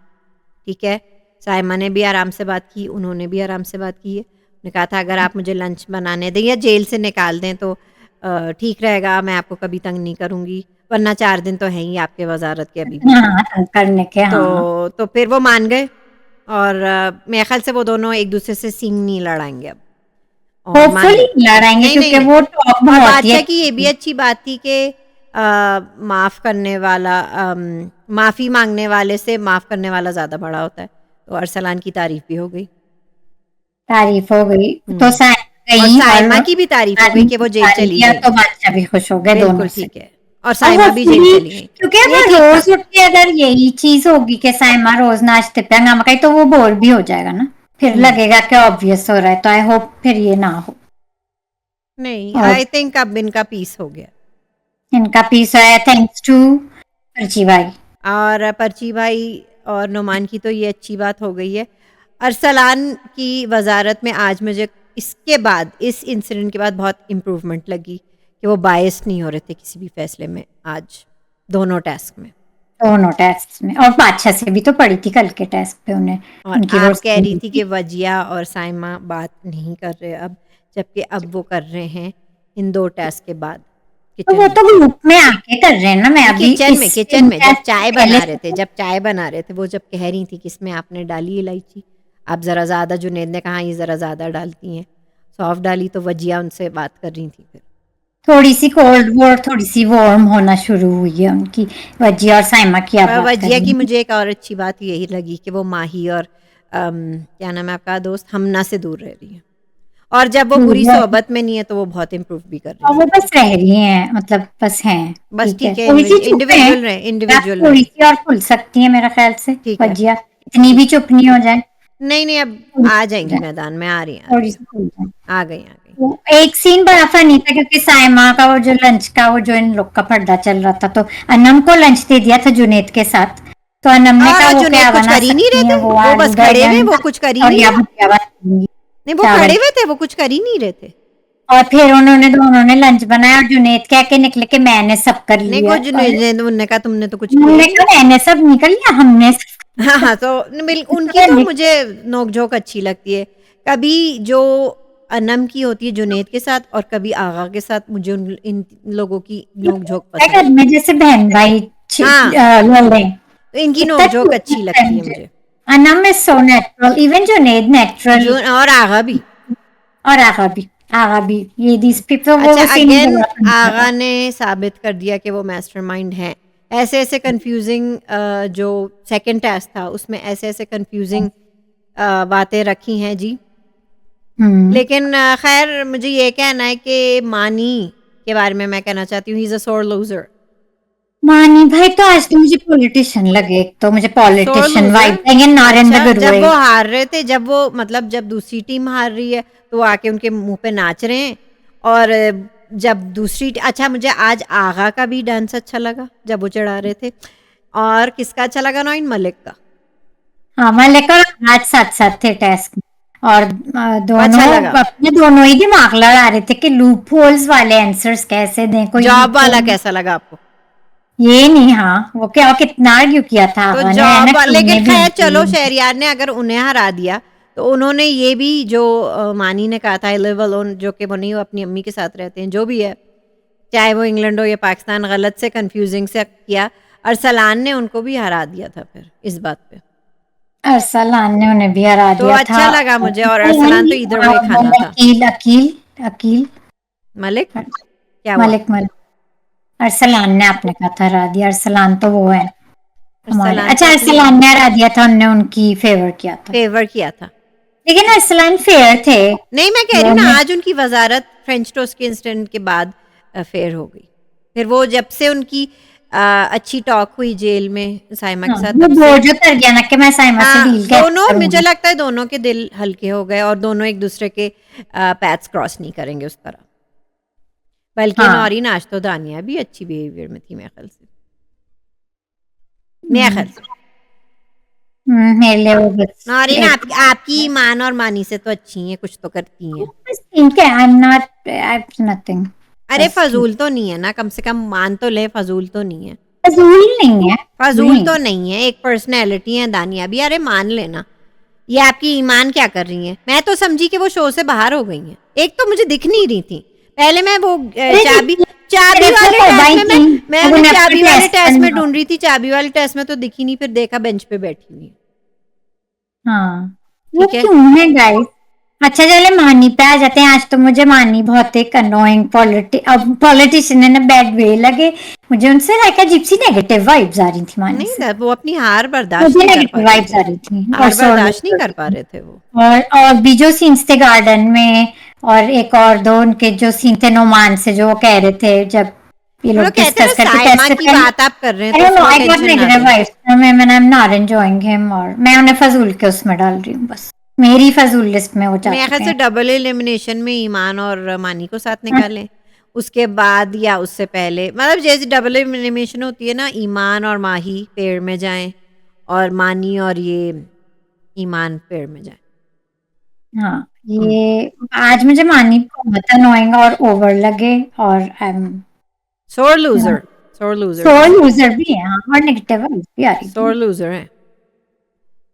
Speaker 2: ठीक है? साइमा ने भी आराम से बात की, उन्होंने भी आराम से बात की है। उन्होंने कहा था अगर आप मुझे लंच बनाने दें या जेल से निकाल दें तो ठीक रहेगा, मैं आपको कभी तंग नहीं करूँगी, वरना 4 दिन तो हैं ही आपके वज़ारत के अभी भी।
Speaker 1: हाँ करने के हाँ
Speaker 2: तो फिर वो मान गए और मेरे ख़्याल से वो दोनों एक-दूसरे से सींग नहीं लड़ाएँगे अब और मान
Speaker 1: होपफुली
Speaker 2: गए।
Speaker 1: लड़ाएंगे
Speaker 2: नहीं, नहीं,
Speaker 1: क्योंकि
Speaker 2: नहीं
Speaker 1: वो टॉक
Speaker 2: और
Speaker 1: बहुत ही
Speaker 2: बादशाह की ये
Speaker 1: अच्छी
Speaker 2: भी
Speaker 1: थी
Speaker 2: अच्छी बात थी कि माफ़ करने वाला माफ़ी माँगने वाले से माफ़ करने वाला ज़्यादा बड़ा होता है। तो अरसलान की तारीफ़ भी हो गई।
Speaker 1: तारीफ हो गई तो
Speaker 2: हुँ।
Speaker 1: साइमा
Speaker 2: और
Speaker 1: गई और
Speaker 2: साइमा की भी तारीफ़ हो गई कि वो जेल चली
Speaker 1: दिया
Speaker 2: गई।
Speaker 1: तो बादशाह भी खुश हो गए दोनों
Speaker 2: बिल्कुल
Speaker 1: से
Speaker 2: ठीक है और
Speaker 1: और
Speaker 2: साइमा भी जेल
Speaker 1: होपफुली
Speaker 2: चली गई।
Speaker 1: क्योंकि
Speaker 2: ये
Speaker 1: वो
Speaker 2: ठीक था।
Speaker 1: रोज उठ के अगर यही चीज होगी कि साइमा रोज नाश्ते पे हंगामा करे तो वो बोर भी हो जाएगा ना फिर
Speaker 2: हुँ।
Speaker 1: लगेगा कि ऑब्वियस हो रहा है तो आई होप फिर ये ना हो
Speaker 2: नहीं,
Speaker 1: और
Speaker 2: आई थिंक अब इनका पीस हो गया।
Speaker 1: इनका पीस आया थैंक्स टू पर्ची भाई
Speaker 2: और पर्ची भाई और नुमान की तो ये अच्छी बात हो गई है। अरसलान की वज़ारत में आज मुझे इसके बाद इस इंसिडेंट के बाद बहुत इम्प्रूवमेंट लगी कि वो बायस्ड नहीं हो रहे थे किसी भी फ़ैसले में आज, दोनों टास्क में।
Speaker 1: दोनों टेस्ट में और बादशाह से भी तो पड़ी थी कल के टेस्ट पे उन्हें
Speaker 2: और
Speaker 1: उनकी
Speaker 2: आप कह
Speaker 1: रोस्टिंग
Speaker 2: रही
Speaker 1: हुई
Speaker 2: थी
Speaker 1: थी
Speaker 2: कि वजिया और साइमा बात नहीं कर रहे अब, जबकि अब वो कर रहे हैं इन 2 टास्क के बाद
Speaker 1: तो
Speaker 2: किचन
Speaker 1: वो
Speaker 2: में।
Speaker 1: तो ग्रुप में आके कर रहे हैं ना मैं
Speaker 2: नहीं
Speaker 1: अभी इस
Speaker 2: किचन में जब
Speaker 1: test से
Speaker 2: चाय
Speaker 1: पहले
Speaker 2: बना रहे थे वो जब कह रही थी कि इसमें आपने डाली इलायची, आप ज़रा ज़्यादा जुनैद ने कहा ये ज़रा ज़्यादा डालती हैं, सौंफ डाली तो वजिया उनसे बात कर रही थी फिर।
Speaker 1: थोड़ी सी कोल्ड वॉर थोड़ी सी वार्म होना शुरू हुई है उनकी वजिया और साइमा की आप बात कर
Speaker 2: वजिया
Speaker 1: रही
Speaker 2: की
Speaker 1: हैं
Speaker 2: मुझे एक और अच्छी बात यही लगी कि वो माही और क्या नाम है आपका दोस्त हमना से दूर रह रही है और जब वो बुरी सोहबत में नहीं है तो वो बहुत इम्प्रूव भी कर रही
Speaker 1: और
Speaker 2: है।
Speaker 1: वो बस रह रही हैं मतलब बस हैं
Speaker 2: बस
Speaker 1: ठीक है
Speaker 2: ठीक है
Speaker 1: थोड़ी सी चुप है
Speaker 2: इंडिविजुअल
Speaker 1: थोड़ी
Speaker 2: रहें,
Speaker 1: सी और खुल सकती है मेरा ख्याल से
Speaker 2: ठीक है,
Speaker 1: वजिया इतनी भी
Speaker 2: ठीक है।
Speaker 1: चुप नहीं हो जाए
Speaker 2: नहीं, नहीं अब
Speaker 1: थोड़ी
Speaker 2: आ
Speaker 1: सी खुल
Speaker 2: जाएँगी
Speaker 1: जाए
Speaker 2: मैदान में, आ रही हैं,
Speaker 1: थोड़ी सी खुल जाए
Speaker 2: आ गई, आ गई।
Speaker 1: वो एक सीन बड़ा फनी था क्योंकि साइमा का वो जो लंच का वो जो इन लोग का पर्दा चल रहा था तो अनम को लंच दे दिया था जुनेद के साथ तो अनम ने कहा
Speaker 2: और
Speaker 1: वो
Speaker 2: जुनैद
Speaker 1: क्या
Speaker 2: कुछ
Speaker 1: बना
Speaker 2: कर ही नहीं रहे
Speaker 1: सकती हैं
Speaker 2: थे,
Speaker 1: वो
Speaker 2: वो
Speaker 1: आलू
Speaker 2: बस खड़े हुए,
Speaker 1: बैंगन
Speaker 2: वो कुछ कर ही
Speaker 1: और
Speaker 2: नहीं
Speaker 1: या
Speaker 2: रहे।
Speaker 1: भुजिया बनाऊंगी
Speaker 2: नहीं वो
Speaker 1: चावल
Speaker 2: खड़े हुए थे, वो कुछ कर ही नहीं रहे थे।
Speaker 1: और फिर उन्होंने दोनों ने लंच बनाया और जुनेद कह के निकले कि मैंने सब कर
Speaker 2: नहीं
Speaker 1: लिया
Speaker 2: कुछ
Speaker 1: और
Speaker 2: जुनैद उन्होंने कहा तुमने तो कुछ किया ही
Speaker 1: उन्होंने
Speaker 2: नहीं।
Speaker 1: कहा मैंने सब निकल लिया हमने
Speaker 2: हाँ, हाँ, तो उनकी तो मुझे नोक-झोंक अच्छी लगती है। कभी जो अनम की होती है जुनैद के साथ और कभी आगा के साथ मुझे इन लोगों की नोक-झोंक पसंद है।
Speaker 1: में जैसे बहन भाई
Speaker 2: हाँ,
Speaker 1: लड़े
Speaker 2: तो इनकी
Speaker 1: कितना
Speaker 2: नोक-झोंक
Speaker 1: क्यूट
Speaker 2: अच्छी
Speaker 1: लगता है
Speaker 2: लगती है
Speaker 1: मुझे
Speaker 2: मुझे।
Speaker 1: Anam is so natural even Junaid natural
Speaker 2: जो और आगा भी।
Speaker 1: और आगा भी ये दिस पीपल
Speaker 2: अच्छा
Speaker 1: वो सीन मुझे
Speaker 2: अगेन
Speaker 1: बड़ा पसंद
Speaker 2: आगा
Speaker 1: था
Speaker 2: ने साबित कर दिया कि वो मास्टरमाइंड हैं। ऐसे-ऐसे कन्फ्यूज़िंग जो सेकंड टास्क था उसमें ऐसे-ऐसे कन्फ्यूज़िंग बातें रखी हैं जी।
Speaker 1: हम्म
Speaker 2: लेकिन ख़ैर मुझे ये कहना है कि मानी के बारे में मैं कहना चाहती हूँ ही इज़ अ सोर लूज़र।
Speaker 1: मानी भाई तो आज तो मुझे पॉलिटिशियन लगे, एक तो मुझे
Speaker 2: सोर
Speaker 1: पॉलिटिशियन
Speaker 2: लूजर।
Speaker 1: वाइब देंगे
Speaker 2: अच्छा,
Speaker 1: नरेंद्र
Speaker 2: जब वो
Speaker 1: गुरुए।
Speaker 2: हार रहे थे, जब वो मतलब जब दूसरी टीम हार रही है तो वो आके उनके मुंह पे नाच रहे हैं। और जब अच्छा, मुझे आज आगा का भी डांस अच्छा लगा जब वो चढ़ा रहे थे। और किसका अच्छा लगा? नॉइन मलिक का।
Speaker 1: हाँ मलिक और आज साथ साथ थे टेस्ट में, और
Speaker 2: वो अच्छा
Speaker 1: दोनों
Speaker 2: लगा।
Speaker 1: अपने दोनों ही दिमाग लड़ा रहे थे कि लूप होल्स वाले आंसर्स कैसे दें, कोई
Speaker 2: जॉब
Speaker 1: लूप
Speaker 2: वाला
Speaker 1: होल
Speaker 2: कैसा लगा आपको?
Speaker 1: ये नहीं। हाँ वो क्या, कितना आर्ग्यू किया था
Speaker 2: तो
Speaker 1: आगा ने, है ना,
Speaker 2: जॉब लेकिन
Speaker 1: तुमने भी
Speaker 2: खैर चलो,
Speaker 1: की।
Speaker 2: शहरियार ने अगर उन्हें हरा दिया तो उन्होंने ये भी जो मानी ने कहा था, आई लिव अलोन, जो कि वो नहीं, वो अपनी अम्मी के साथ रहते हैं, जो भी है, चाहे वो इंग्लैंड हो या पाकिस्तान, गलत से कंफ्यूजिंग से किया। अरसलान ने उनको भी हरा दिया था फिर इस बात पे।
Speaker 1: अरसलान ने उन्हें भी हरा
Speaker 2: तो
Speaker 1: दिया था।
Speaker 2: अच्छा लगा मुझे, और
Speaker 1: अरसलान
Speaker 2: अरसलान तो
Speaker 1: भी,
Speaker 2: इधर वे खाना था।
Speaker 1: अकील अकील अकील
Speaker 2: मलिक क्या हुआ?
Speaker 1: मलिक मलिक अरसलान ने आपने कहा था हरा दिया। अरसलान तो वो है हमारे,
Speaker 2: अरसलान तो
Speaker 1: अच्छा
Speaker 2: अपनी
Speaker 1: अरसलान ने हरा दिया था, उनने उनकी फेवर किया था,
Speaker 2: फेवर किया था।
Speaker 1: लेकिन अरसलान फेयर थे।
Speaker 2: नहीं, मैं कह रही
Speaker 1: वो
Speaker 2: हूँ ना,
Speaker 1: ने
Speaker 2: आज उनकी वजारत फ्रेंच टोस्ट के इंसिडेंट के बाद फेयर हो गई। फिर वो जब से उनकी अच्छी टॉक हुई जेल में साइमा के
Speaker 1: हाँ
Speaker 2: साथ,
Speaker 1: वो
Speaker 2: तब से
Speaker 1: बोझ उतर गया ना कि मैं साइमा से
Speaker 2: हाँ,
Speaker 1: डील कैसे
Speaker 2: दोनों, मुझे
Speaker 1: करूंगी।
Speaker 2: लगता है दोनों के दिल हल्के हो गए और दोनों एक दूसरे के पैथ्स क्रॉस नहीं करेंगे उस तरह। बल्कि
Speaker 1: हाँ
Speaker 2: नौरीन आज तो दानिया भी अच्छी बिहेवियर में थी मेरे ख्याल से, मेरे
Speaker 1: हम्म,
Speaker 2: ख्याल से।
Speaker 1: मेरे लिए वो बस
Speaker 2: नौरीन
Speaker 1: एक
Speaker 2: आपकी ईमान और मानी से तो अच्छी हैं, कुछ तो करती हैं।
Speaker 1: बस ठीक है। I am not, I nothing,
Speaker 2: अरे
Speaker 1: बस ठीक।
Speaker 2: फजूल तो नहीं है ना, कम से कम मान तो ले, फजूल तो नहीं है।
Speaker 1: फजूल नहीं है, फजूल
Speaker 2: फजूल
Speaker 1: नहीं
Speaker 2: तो
Speaker 1: है।
Speaker 2: नहीं है, एक पर्सनैलिटी है दानिया भी, अरे मान लेना। ये आपकी ईमान क्या कर रही है? मैं तो समझी कि वो शो से बाहर हो गई हैं। एक तो मुझे दिख नहीं रही थी पहले, मैं वो
Speaker 1: अरे
Speaker 2: चाबी
Speaker 1: देखिए,
Speaker 2: चाबी
Speaker 1: मेरे को
Speaker 2: वाले टेस्ट
Speaker 1: तौबा
Speaker 2: में
Speaker 1: थी,
Speaker 2: मैं
Speaker 1: अब
Speaker 2: उन्हें
Speaker 1: उन्हें अपना
Speaker 2: चाबी वाले
Speaker 1: टेस्ट
Speaker 2: टेस्ट में
Speaker 1: करना।
Speaker 2: ढूंढ रही थी, चाबी वाले टेस्ट में तो दिखी नहीं, फिर देखा बेंच पे बैठी हुई है।
Speaker 1: हाँ वो
Speaker 2: ठीक है।
Speaker 1: क्यों है गाइस। अच्छा चले मानी पे आ जाते हैं। आज तो मुझे मानी बहुत एक अनोइंग अब पॉलिटिशियन है ना, बैड वे लगे मुझे उनसे, लाइक अजीब सी नेगेटिव वाइब्स आ रही थी मानी
Speaker 2: नहीं
Speaker 1: से।
Speaker 2: वो अपनी हार बर्दाश्त
Speaker 1: मुझे
Speaker 2: नहीं कर पा
Speaker 1: नेगेटिव
Speaker 2: रहे
Speaker 1: वाइब्स
Speaker 2: थे।
Speaker 1: आ रही थी, और
Speaker 2: हार
Speaker 1: सोलो
Speaker 2: बर्दाश्त नहीं कर पा रहे थे वो।
Speaker 1: और भी जो सीन्स थे गार्डन में, और एक और दो उनके जो सीन थे नोमान से, जो वो कह रहे थे जब ये
Speaker 2: वो
Speaker 1: लोग
Speaker 2: लोग कहते हैं ना,
Speaker 1: डिस्कस करके
Speaker 2: साइमा
Speaker 1: टेस्ट से
Speaker 2: की
Speaker 1: पहले,
Speaker 2: बात आप कर रहे हैं
Speaker 1: आई
Speaker 2: तो
Speaker 1: डोंट नो,
Speaker 2: वो
Speaker 1: आई गॉट
Speaker 2: टेंशन ना
Speaker 1: नेगेटिव
Speaker 2: दें।
Speaker 1: वाइब्स, मैं I am not enjoying him, और मैं उन्हें फजूल के उसमें डाल रही हूँ बस, मेरी फजूल लिस्ट में वो जा
Speaker 2: मेरे ख्याल
Speaker 1: चुके
Speaker 2: से
Speaker 1: हैं।
Speaker 2: डबल एलिमिनेशन में ईमान और मानी को साथ निकालें, उसके बाद या उससे पहले, मतलब जैसे डबल एलिमिनेशन होती है ना, ईमान और माही पेड़ में जाएं और मानी और ये ईमान पेड़ में जाएं।
Speaker 1: हाँ
Speaker 2: हम्म।
Speaker 1: ये आज मुझे मानी बहुत अनोइंग और ओवर लगे, और आई एम
Speaker 2: सोर लूजर, सोर लूजर
Speaker 1: सोर
Speaker 2: थी वो,
Speaker 1: लूजर भी है, हाँ, और नेगेटिव वाइब्स भी आ रही
Speaker 2: सोर
Speaker 1: थी।
Speaker 2: लूजर है।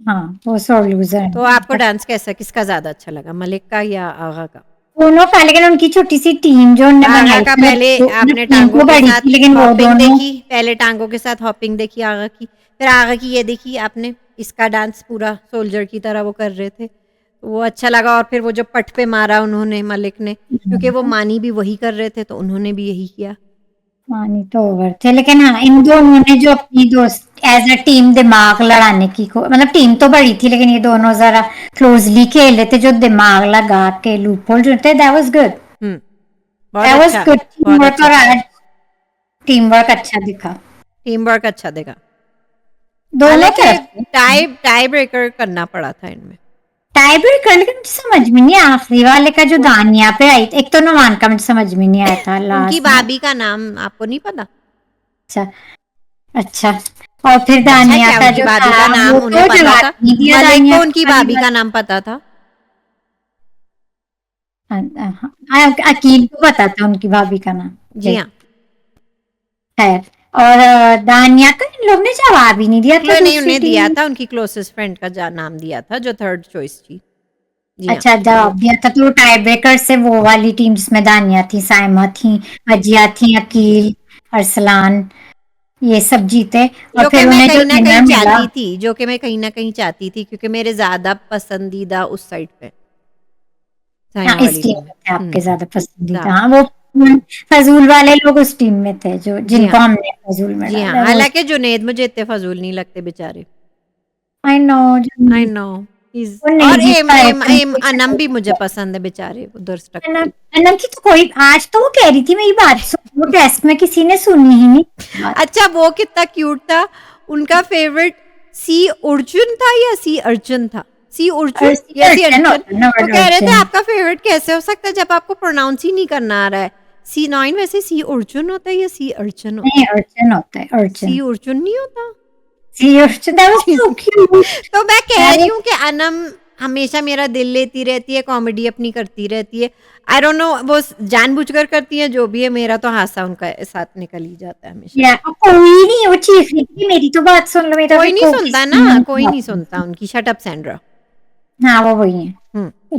Speaker 1: हाँ वो सोर लूजर
Speaker 2: तो
Speaker 1: है,
Speaker 2: आपको डांस कैसा, किसका ज्यादा अच्छा लगा, मलिक का या आगा का?
Speaker 1: दोनों का, लेकिन उनकी छोटी सी टीम जो उन्होंने
Speaker 2: आगा
Speaker 1: बनाई
Speaker 2: का
Speaker 1: थी,
Speaker 2: पहले
Speaker 1: मतलब
Speaker 2: आपने
Speaker 1: टीम
Speaker 2: टांगों
Speaker 1: तो
Speaker 2: के
Speaker 1: बड़ी
Speaker 2: साथ
Speaker 1: थी लेकिन वो
Speaker 2: हॉपिंग
Speaker 1: दोनों,
Speaker 2: देखी, पहले टांगों के साथ हॉपिंग देखी आगा की, फिर आगा की ये देखी आपने, इसका डांस पूरा सोल्जर की तरह वो कर रहे थे, तो वो अच्छा लगा। और फिर वो जो पट पे मारा उन्होंने मलिक ने, क्योंकि वो मानी भी वही कर रहे थे तो उन्होंने भी यही किया।
Speaker 1: मानी तो ओवर थे, लेकिन हाँ इन दोनों ने जो अपनी दोस्त एज अ टीम दिमाग लड़ाने की मतलब टीम तो बड़ी थी लेकिन ये दोनों जरा क्लोजली खेल रहे थे, जो दिमाग लगा के लूप होल जो थे, दैट वाज गुड,
Speaker 2: हम्म। बहुत
Speaker 1: दैट वाज
Speaker 2: अच्छा,
Speaker 1: गुड टीम
Speaker 2: बहुत
Speaker 1: वर्क,
Speaker 2: अच्छा
Speaker 1: और
Speaker 2: था।
Speaker 1: आज टीम वर्क अच्छा दिखा
Speaker 2: टीम वर्क अच्छा देगा।
Speaker 1: दोनों
Speaker 2: हालांकि
Speaker 1: तरफ से।
Speaker 2: टाई टाई ब्रेकर करना पड़ा था इनमें।
Speaker 1: टाई ब्रेकर, लेकिन मुझे समझ में नहीं आया आखिरी वाले का जो दानिया पे आई, एक तो नुमान का मुझे समझ में नहीं आया था
Speaker 2: उनकी
Speaker 1: लास्ट में।
Speaker 2: भाभी का नाम आपको नहीं पता?
Speaker 1: अच्छा अच्छा, और फिर
Speaker 2: अच्छा,
Speaker 1: दानिया
Speaker 2: क्या
Speaker 1: का
Speaker 2: उनकी
Speaker 1: जो
Speaker 2: भाभी
Speaker 1: था
Speaker 2: का नाम
Speaker 1: वो
Speaker 2: उन्हें
Speaker 1: तो
Speaker 2: पता
Speaker 1: जवाब
Speaker 2: था?
Speaker 1: नहीं दिया
Speaker 2: मलिक
Speaker 1: दानिया
Speaker 2: को
Speaker 1: का
Speaker 2: उनकी
Speaker 1: वाली
Speaker 2: भाभी
Speaker 1: बात।
Speaker 2: का नाम पता था।
Speaker 1: अकील को पता था उनकी भाभी का नाम।
Speaker 2: जी हाँ।
Speaker 1: खैर, और दानिया का इन लोग ने जवाब ही नहीं दिया था
Speaker 2: नहीं,
Speaker 1: दूसरी
Speaker 2: उन्हें
Speaker 1: टीम
Speaker 2: दिया
Speaker 1: ने।
Speaker 2: था, उनकी क्लोजेस्ट फ्रेंड का नाम दिया था जो थर्ड चॉइस थी। जी हाँ।
Speaker 1: अच्छा जवाब दिया था, तो टाई ब्रेकर से वो वाली टीम जिसमें दानिया थी, साइमा थी, वजिया थी, अकील, अरसलान, ये सब जीते, और
Speaker 2: जो कि
Speaker 1: फिर
Speaker 2: मैं
Speaker 1: उन्हें जो
Speaker 2: कहीं ना
Speaker 1: विनर
Speaker 2: कहीं
Speaker 1: मिला।
Speaker 2: चाहती थी, जो कि मैं कहीं ना कहीं चाहती थी, क्योंकि मेरे ज्यादा पसंदीदा उस साइड पे
Speaker 1: हाँ
Speaker 2: साइमा
Speaker 1: इस
Speaker 2: वाली
Speaker 1: टीम
Speaker 2: टीम
Speaker 1: में
Speaker 2: है।
Speaker 1: थे आपके ज्यादा पसंदीदा,
Speaker 2: ज्यादा।
Speaker 1: हाँ वो फजूल वाले लोग उस टीम में थे जो
Speaker 2: जी
Speaker 1: जिनको
Speaker 2: हाँ।
Speaker 1: हमने फजूल में
Speaker 2: जी हाँ,
Speaker 1: डाला है वो।
Speaker 2: हालांकि जुनेद मुझे इतने फजूल नहीं लगते बेचारे।
Speaker 1: I know,
Speaker 2: I know.
Speaker 1: वो नहीं
Speaker 2: और
Speaker 1: जीत
Speaker 2: एम
Speaker 1: पाए
Speaker 2: एम
Speaker 1: थे।
Speaker 2: एम अनम भी मुझे पसंद है बेचारे, उधर स्टक थे।
Speaker 1: अनम अनम की तो कोई आज तो वो कह रही थी मेरी बात सुन, वो टेस्ट में किसी ने सुनी ही नहीं बात।
Speaker 2: अच्छा वो कितना क्यूट था, उनका फेवरेट सी अर्जुन था या सी अर्जुन था, सी अर्जुन
Speaker 1: अर्जुन
Speaker 2: या सी
Speaker 1: अर्जुन
Speaker 2: अर्जुन।
Speaker 1: होता है ना,
Speaker 2: तो
Speaker 1: वर्ड
Speaker 2: कह रहे थे
Speaker 1: अर्जुन।
Speaker 2: आपका फेवरेट कैसे हो सकता है जब आपको प्रोनाउंस ही नहीं करना आ रहा है। सी नॉइन वैसे सी अर्जुन होता है या सी अर्जुन होता
Speaker 1: नहीं अर्जुन होता है
Speaker 2: है?
Speaker 1: अर्जुन।
Speaker 2: सी अर्जुन नहीं होता।
Speaker 1: सी Arjun, that was so cute।
Speaker 2: तो मैं कह
Speaker 1: अरे
Speaker 2: रही हूँ कि अनम हमेशा मेरा दिल लेती रहती है, कॉमेडी अपनी करती रहती है। आई डोंट नो वो जानबूझकर करती है जो भी है, मेरा तो हादसा उनका साथ निकल ही जाता है हमेशा।
Speaker 1: या कोई नहीं, वो चीख रही थी मेरी तो बात सुन लो, मेरा
Speaker 2: कोई
Speaker 1: भी
Speaker 2: नहीं सुनता ना, कोई नहीं सुनता उनकी। Shut up Sandra.
Speaker 1: हाँ वो वही है।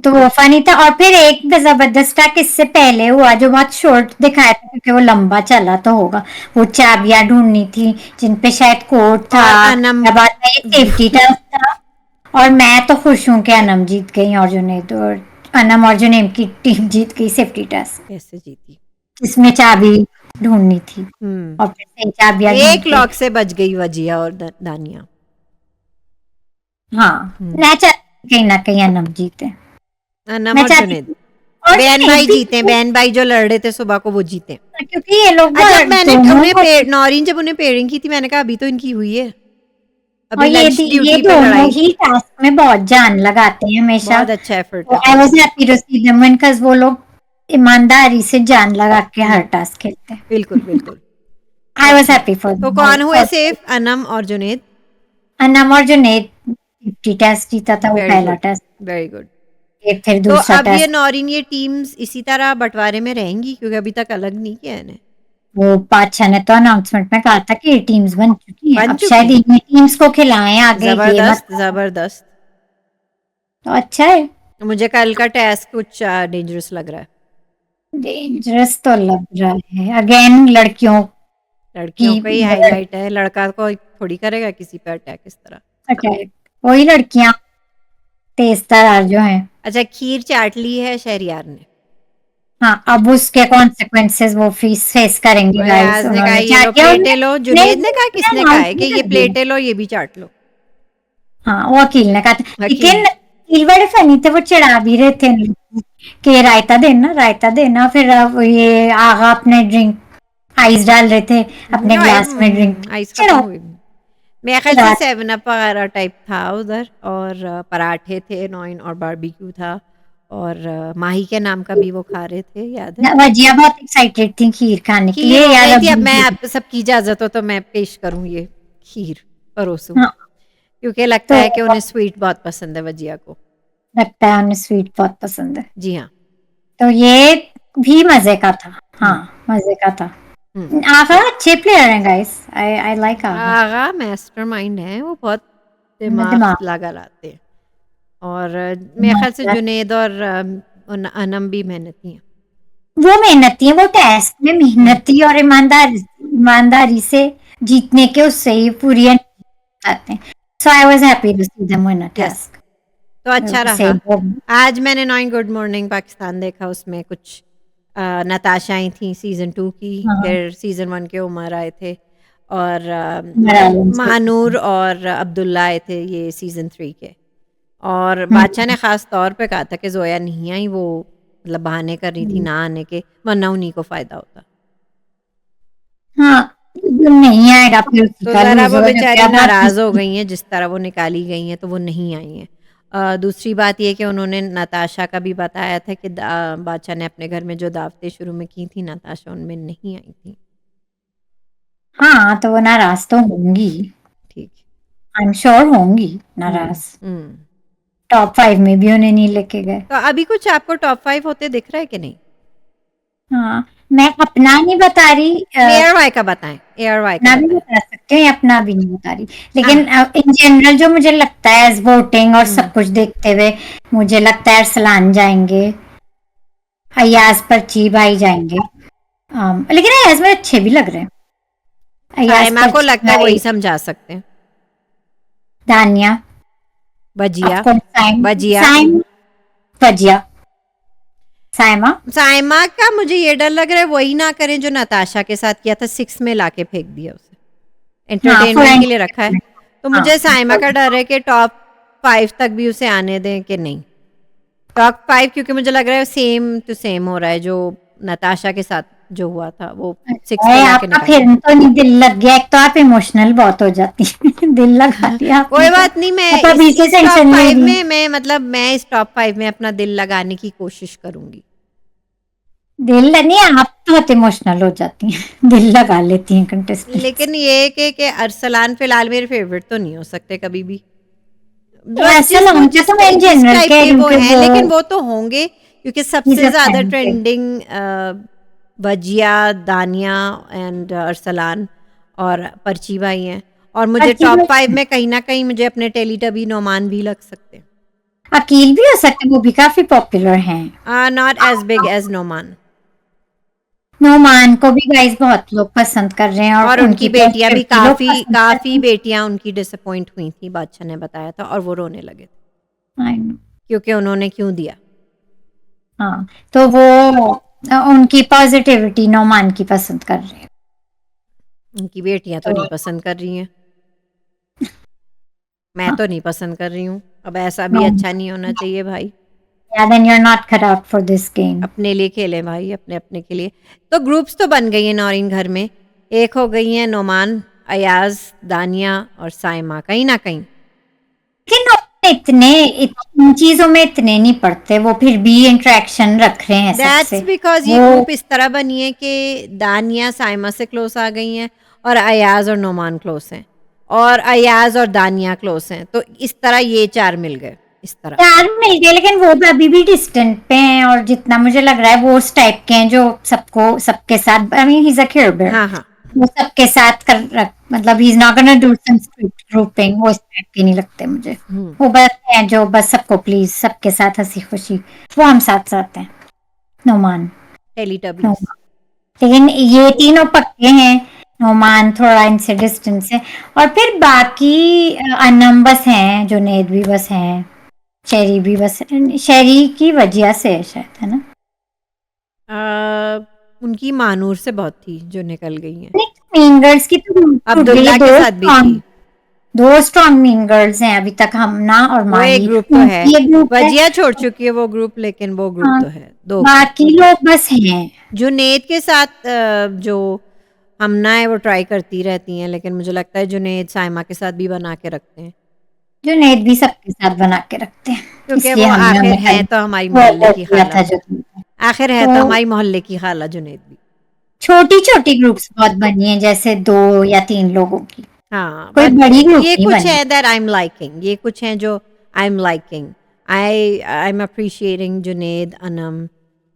Speaker 1: तो वो फनी था। और फिर एक जबरदस्त था किससे पहले हुआ जो बहुत शॉर्ट दिखाया था क्योंकि वो लंबा चला तो होगा। वो चाबियां ढूंढनी थी जिनपे शायद कोड था,
Speaker 2: और अनम
Speaker 1: या बाद में ये सेफ्टी टास्क था। और मैं तो खुश हूँ कि अनम जीत गई और जुनैद, और अनम और जुनैद की टीम जीत गई सेफ्टी टास्क,
Speaker 2: कैसे जीती।
Speaker 1: जिसमें चाबी ढूंढनी थी। और फिर से चाबियां ढूंढ
Speaker 2: एक
Speaker 1: के
Speaker 2: लॉक से बच गई वजिया और दानिया।
Speaker 1: हाँ मैं चाहती कहीं ना कहीं अनम जीते।
Speaker 2: अनम
Speaker 1: मैं
Speaker 2: और
Speaker 1: चाहती
Speaker 2: जुनैद
Speaker 1: और
Speaker 2: बहन
Speaker 1: जुनैद
Speaker 2: भाई
Speaker 1: भी,
Speaker 2: जीते, बहन भाई जो लड़ रहे थे सुबह को वो जीते।
Speaker 1: क्योंकि ये लोग
Speaker 2: जब मैंने
Speaker 1: दोनों
Speaker 2: उन्हें नौरीन जब उन्हें पेयरिंग की थी मैंने कहा अभी तो इनकी हुई है,
Speaker 1: और
Speaker 2: अभी लंच
Speaker 1: ये
Speaker 2: ड्यूटी पे
Speaker 1: दोनों
Speaker 2: लड़ाई।
Speaker 1: ही टास्क में बहुत जान लगाते हैं हमेशा।
Speaker 2: बहुत अच्छा एफर्ट
Speaker 1: तो
Speaker 2: है
Speaker 1: आई
Speaker 2: दोनों
Speaker 1: वाज
Speaker 2: का।
Speaker 1: Happy to see them because वो लोग ईमानदारी से जान लगा के हर टास्क खेलते हैं।
Speaker 2: बिल्कुल बिल्कुल।
Speaker 1: आई वाज हैप्पी फॉर
Speaker 2: तो कौन हुए सेफ, अनम और जुनैद।
Speaker 1: अनम और जुनैद 50 टेस्ट जीता था वो
Speaker 2: वेरी
Speaker 1: पहला
Speaker 2: गुड,
Speaker 1: टेस्ट,
Speaker 2: वेरी गुड।
Speaker 1: ये फिर
Speaker 2: तो
Speaker 1: दूसरा
Speaker 2: अब ये
Speaker 1: टेस्ट।
Speaker 2: नौरीन ये टीम्स इसी तरह बंटवारे में रहेंगी क्योंकि अभी तक अलग नहीं किया इन्हें।
Speaker 1: वो पाचा ने तो अनाउंसमेंट में कहा था कि ये टीम्स बन चुकी हैं,
Speaker 2: बन
Speaker 1: अब
Speaker 2: चुकी
Speaker 1: शायद
Speaker 2: हैं।
Speaker 1: इन्हीं टीम्स को खिलाएं आगे, ये मत
Speaker 2: जबरदस्त जबरदस्त।
Speaker 1: तो अच्छा है।
Speaker 2: मुझे कल का टास्क कुछ डेंजरस लग रहा है।
Speaker 1: डेंजरस तो लग रहा है, अगेन लड़कियों
Speaker 2: लड़कियों
Speaker 1: की
Speaker 2: का ही हाईलाइट है, लड़का को थोड़ी करेगा किसी पे अटैक इस तरह।
Speaker 1: अटैक, वही लड़कियां तेज तरार जो हैं।
Speaker 2: अच्छा खीर चाट ली है शहरियार ने।
Speaker 1: हाँ अब उसके कॉन्सिक्वेंसेस वो फेस करेंगे गाइस।
Speaker 2: रियाज ने कहा
Speaker 1: उन्होंने
Speaker 2: ये लो
Speaker 1: चाट दिया,
Speaker 2: प्लेटें लो, जुनेद ने कहा किसने कहा है कि
Speaker 1: announcement
Speaker 2: ये
Speaker 1: कर दिया।
Speaker 2: प्लेटें लो ये भी चाट लो।
Speaker 1: हाँ वो वकील ने कहा था,
Speaker 2: वकील।
Speaker 1: लेकिन वकील बड़े फनी थे, वो चिढ़ा भी रहे थे कि रायता देना रायता देना। फिर अब ये आगा अपने ड्रिंक आइस डाल रहे थे अपने ग्लास में ड्रिंक,
Speaker 2: आइस खत्म हुई। मेरे ख्याल से 7 अप वगैरह टाइप था उधर, और पराठे थे नॉइन और बारबेक्यू था, और माही के नाम का भी वो खा रहे थे, याद है।
Speaker 1: वजिया बहुत एक्साइटेड थी खीर खाने के
Speaker 2: खीर
Speaker 1: लिए
Speaker 2: हो
Speaker 1: यार।
Speaker 2: गई थी, अब मैं आप सबकी इजाजत हो तो मैं पेश करूं ये खीर परोसूं,
Speaker 1: हाँ,
Speaker 2: क्योंकि लगता
Speaker 1: तो
Speaker 2: है कि उन्हें स्वीट बहुत पसंद है वजिया को।
Speaker 1: लगता है उन्हें स्वीट बहुत पसंद है।
Speaker 2: जी हाँ।
Speaker 1: तो ये भी मजे का था। हाँ मजे का था। आगा अच्छे प्लेयर हैं guys, I like Agha.
Speaker 2: Agha mastermind है, वो बहुत दिमाग
Speaker 1: दिमाग
Speaker 2: लगा लाते हैं, और मेरे ख्याल से जुनेद और अनम भी मेहनती हैं।
Speaker 1: वो मेहनती है, वो टेस्ट में मेहनती और ईमानदारी से जीतने के उससे ही पूरी आते हैं। So I was happy to see them win a task.
Speaker 2: तो अच्छा रहा। आज मैंने 9 गुड मॉर्निंग पाकिस्तान देखा, उसमें कुछ नताशा आई थी सीजन 2 की, फिर सीजन 1 के उमर आए थे, और मानूर और अब्दुल्ला आए थे ये सीजन 3 के। और बादशाह ने खास तौर पे कहा था कि जोया नहीं आई, वो मतलब बहाने कर रही थी ना आने के, वरना उन्हीं को फायदा होता।
Speaker 1: हाँ नहीं आएगा फिर
Speaker 2: तो जरा वो बेचारी नाराज हो गई हैं, जिस तरह वो निकाली गई हैं तो वो नहीं आई हैं। दूसरी बात ये कि उन्होंने नताशा का भी बताया था कि बादशाह ने अपने घर में जो दावतें शुरू में की थी नताशा उनमें नहीं आई थी।
Speaker 1: हाँ तो वो नाराज तो होंगी,
Speaker 2: ठीक,
Speaker 1: आई एम श्योर होंगी नाराज। टॉप 5 में भी उन्हें नहीं लेके गए।
Speaker 2: तो अभी कुछ आपको टॉप 5 होते दिख रहा है कि नहीं?
Speaker 1: हाँ मैं अपना नहीं बता रही,
Speaker 2: एयरवाई का बताएं, एयरवाई का
Speaker 1: भी बता सकते हैं, अपना भी नहीं बता रही, लेकिन इन जनरल जो मुझे लगता है एज वोटिंग और सब कुछ देखते हुए मुझे लगता है अरसलान जाएंगे, अयाज परची भाई जाएंगे। लेकिन अयाज में अच्छे भी लग रहे हैं।
Speaker 2: साइमा को लगता है वही समझा सकते हैं।
Speaker 1: दानिया,
Speaker 2: बजिया,
Speaker 1: बजिया,
Speaker 2: साइमा का मुझे ये डर लग रहा है वही ना करें जो नताशा के साथ किया था, 6 में लाके फेंक दिया उसे, एंटरटेनमेंट के लिए रखा है। तो मुझे साइमा का डर है कि टॉप 5 तक भी उसे आने दें कि नहीं? टॉप 5 क्योंकि मुझे लग रहा है सेम टू सेम हो रहा है जो नताशा के साथ जो हुआ था वो 6 पे जाके
Speaker 1: आपका
Speaker 2: निकल
Speaker 1: फिल्म तो नहीं दिल लग गया, एक तो आप इमोशनल बहुत हो जाती हैं। दिल लगा दिया आपने
Speaker 2: कोई
Speaker 1: तो।
Speaker 2: बात नहीं, मैं
Speaker 1: आप अभी से
Speaker 2: इस टॉप
Speaker 1: टेंशन ले
Speaker 2: 5
Speaker 1: रही
Speaker 2: में मैं मतलब मैं इस टॉप 5 में अपना दिल लगाने की कोशिश करूंगी।
Speaker 1: दिल नहीं, आप बहुत इमोशनल हो जाती हैं। दिल लगा लेती हैं कंटेस्टेंट।
Speaker 2: लेकिन ये कि अरसलान फिलहाल मेरे फेवरेट तो नहीं हो सकते कभी भी।
Speaker 1: अरसलान का तो मैं
Speaker 2: जिस
Speaker 1: जनरल
Speaker 2: टाइप
Speaker 1: कह
Speaker 2: के
Speaker 1: रही हूँ
Speaker 2: वो
Speaker 1: कि
Speaker 2: हैं, लेकिन वो तो होंगे क्योंकि
Speaker 1: he's
Speaker 2: सबसे
Speaker 1: a
Speaker 2: ज्यादा
Speaker 1: fan kid।
Speaker 2: ट्रेंडिंग वजिया, दानिया एंड अरसलान और पर्ची भाई हैं। और मुझे
Speaker 1: पर्ची
Speaker 2: टॉप
Speaker 1: भाई
Speaker 2: 5 में कहीं ना कहीं मुझे अपने टेलीटबी नोमान भी लग सकते
Speaker 1: अकील भी हो सकते, वो भी काफी पॉपुलर हैं।
Speaker 2: हैं। Not as big as Noman.
Speaker 1: Noman को भी गाइस बहुत लोग पसंद कर रहे हैं, और
Speaker 2: और उनकी बेटियां भी
Speaker 1: positivity लोग पसंद कर रहे
Speaker 2: काफी
Speaker 1: हैं।
Speaker 2: बेटियां उनकी डिसअपॉइंट हुई थी, बादशाह ने बताया था, और वो रोने लगे थे
Speaker 1: I know।
Speaker 2: क्योंकि उन्होंने क्यों दिया।
Speaker 1: हाँ, तो वो उनकी पॉजिटिविटी नोमान की पसंद कर रहे हैं।
Speaker 2: उनकी बेटियां तो
Speaker 1: तो
Speaker 2: नहीं पसंद कर रही हैं, मैं
Speaker 1: हाँ,
Speaker 2: तो नहीं पसंद कर रही हूँ। अब ऐसा भी
Speaker 1: नो,
Speaker 2: अच्छा नहीं होना चाहिए भाई।
Speaker 1: yeah, then you're not cut out for this game।
Speaker 2: अपने लिए खेलें भाई, अपने अपने के लिए। तो ग्रुप्स तो बन गई हैं नौरीन घर में। एक हो गई हैं नोमान, अयाज, दानिया और साइमा कहीं ना कहीं।
Speaker 1: लेकिन वो इन चीजों में इतने नहीं पड़ते, वो फिर भी इंटरेक्शन रख रहे हैं
Speaker 2: दैट्स
Speaker 1: सबसे।
Speaker 2: बिकॉज ये
Speaker 1: वो
Speaker 2: ग्रुप इस तरह बनी है कि दानिया साइमा से क्लोज आ गई हैं और अयाज और नोमान क्लोज हैं, और अयाज और दानिया क्लोज हैं, तो इस तरह ये 4 मिल गए इस तरह।
Speaker 1: यार मिल गए, लेकिन वो भी अभी भी डिस्टेंट पे हैं, और जितना मुझे लग रहा है वो उस टाइप के हैं जो सबके साथ, I mean he is a care bear.
Speaker 2: हाँ हाँ।
Speaker 1: वो सबके साथ मतलब he is not gonna do some script grouping, वो इस टाइप के नहीं लगते मुझे। वो बस हैं जो बस सबको प्लीज, सबके साथ हंसी खुशी, वो हम साथ साथ हैं। नोमान
Speaker 2: टेलीटबीज।
Speaker 1: नोमान लेकिन ये तीनों पक्के हैं। नोमान थोड़ा इनसे डिस्टेंस है, और फिर बाकी अनम बस हैं, जुनैद भी बस हैं, शेरी भी बस, शेरी की वजह से है शायद, है ना?
Speaker 2: उनकी मानूर से बहुत थी जो निकल गई हैं।
Speaker 1: मीन गर्ल्स की तो
Speaker 2: अब्दुल्ला के साथ भी थी।
Speaker 1: दो स्ट्रॉन्ग मीन गर्ल्स हैं अभी तक, हमना और
Speaker 2: वो
Speaker 1: माही।
Speaker 2: एक ग्रुप तो है,
Speaker 1: ये ग्रुप है।
Speaker 2: वजिया छोड़ चुकी है वो ग्रुप, लेकिन वो ग्रुप
Speaker 1: हाँ,
Speaker 2: तो है। दो
Speaker 1: बाकी लोग बस हैं।
Speaker 2: जुनैद के साथ जो हमना है वो ट्राई करती रहती हैं, लेकिन मुझे लगता है जुनैद साइमा के साथ भी बना के रखते हैं,
Speaker 1: जुनैद भी सबके साथ बना के रखते हैं,
Speaker 2: क्योंकि
Speaker 1: इसलिए
Speaker 2: वो
Speaker 1: हमने
Speaker 2: आखिर
Speaker 1: उन्हें
Speaker 2: है तो हमारी
Speaker 1: वो
Speaker 2: मोहल्ले की
Speaker 1: किया
Speaker 2: खाला।
Speaker 1: था जो
Speaker 2: आखिर है तो हमारी मोहल्ले की खाला जुनैद भी।
Speaker 1: छोटी छोटी ग्रुप्स बहुत बनी है, जैसे 2 या 3 लोगों की,
Speaker 2: हाँ,
Speaker 1: कोई बड़ी ग्रुप
Speaker 2: ये
Speaker 1: नहीं
Speaker 2: कुछ
Speaker 1: बनी।
Speaker 2: है दैट आई एम लाइकिंग, ये कुछ है जो I am liking. I am appreciating Junaid, Anam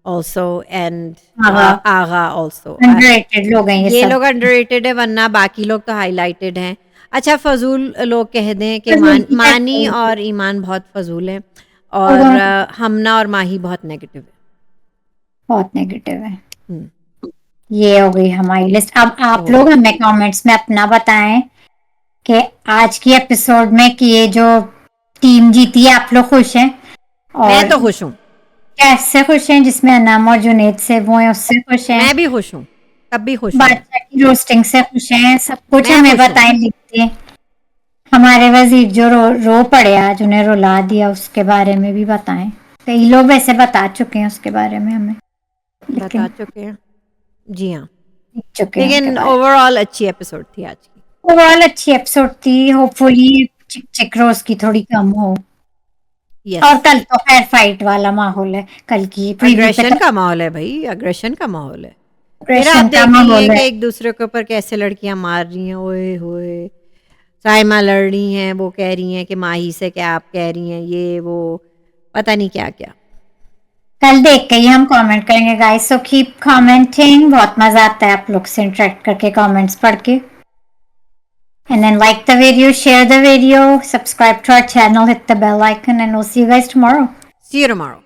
Speaker 2: also and Agha also।
Speaker 1: Underrated लोग हैं ये
Speaker 2: ये
Speaker 1: सब।
Speaker 2: लोग अंडररेटेड है, वरना बाकी लोग तो हाईलाइटेड हैं। अच्छा, फजूल लोग कह दें कि
Speaker 1: फजूल की
Speaker 2: मानी
Speaker 1: कैटेगरी।
Speaker 2: और ईमान बहुत फजूल है, और हमना और माही बहुत नेगेटिव है।
Speaker 1: बहुत नेगेटिव है।
Speaker 2: हम्म,
Speaker 1: ये हो गई हमारी लिस्ट। अब आप
Speaker 2: तो
Speaker 1: लोग हमें कमेंट्स में अपना बताएं कि आज की एपिसोड में कि ये जो टीम जीती है, आप लोग खुश हैं?
Speaker 2: मैं
Speaker 1: और
Speaker 2: तो खुश हूँ,
Speaker 1: कैसे खुश हैं? जिसमें अनाम और जुनैद से वो है, उससे खुश हैं?
Speaker 2: मैं भी खुश हूँ, तब भी खुश हूँ।
Speaker 1: बादशाह की रोस्टिंग से खुश हैं? सब कुछ
Speaker 2: मैं
Speaker 1: हमें
Speaker 2: खुश हूँ।
Speaker 1: बताएं लिख के। हमारे वजीर जो रो पड़े आज, उन्हें रुला दिया, उसके बारे में भी बताएं। कई लोग वैसे बता चुके हैं उसके बारे में हमें,
Speaker 2: बता
Speaker 1: लेकिन
Speaker 2: चुके हैं, जी हाँ।
Speaker 1: लिख चुके हैं उनके
Speaker 2: लेकिन
Speaker 1: बारे में।
Speaker 2: ओवरऑल अच्छी एपिसोड थी आज की।
Speaker 1: ओवरऑल अच्छी एपिसोड थी। होपफुली चिक चिक रोज की थोड़ी कम हो।
Speaker 2: यस,
Speaker 1: और कल तो खैर फाइट वाला माहौल है, कल की प्रीव्यू पे
Speaker 2: अग्रेशन
Speaker 1: तो
Speaker 2: का माहौल है भाई, अग्रेशन का माहौल है। फिर आप
Speaker 1: अग्रेशन का
Speaker 2: देख रही
Speaker 1: माहौल
Speaker 2: हैं कि
Speaker 1: है।
Speaker 2: एक दूसरे के ऊपर कैसे लड़कियां मार रही हैं, ओए होए। साइमा लड़ रही हैं, वो कह रही हैं कि माही से क्या आप कह रही हैं, ये वो पता नहीं क्या क्या।
Speaker 1: कल देख के ही हम कमेंट करेंगे गाइस, सो कीप कमेंटिंग। बहुत मजा आता है आप लोग से इंटरेक्ट करके, कमेंट्स पढ़ के। And then like the video, share the video, subscribe to our channel, hit the bell icon, and we'll see you guys tomorrow.
Speaker 2: See you tomorrow.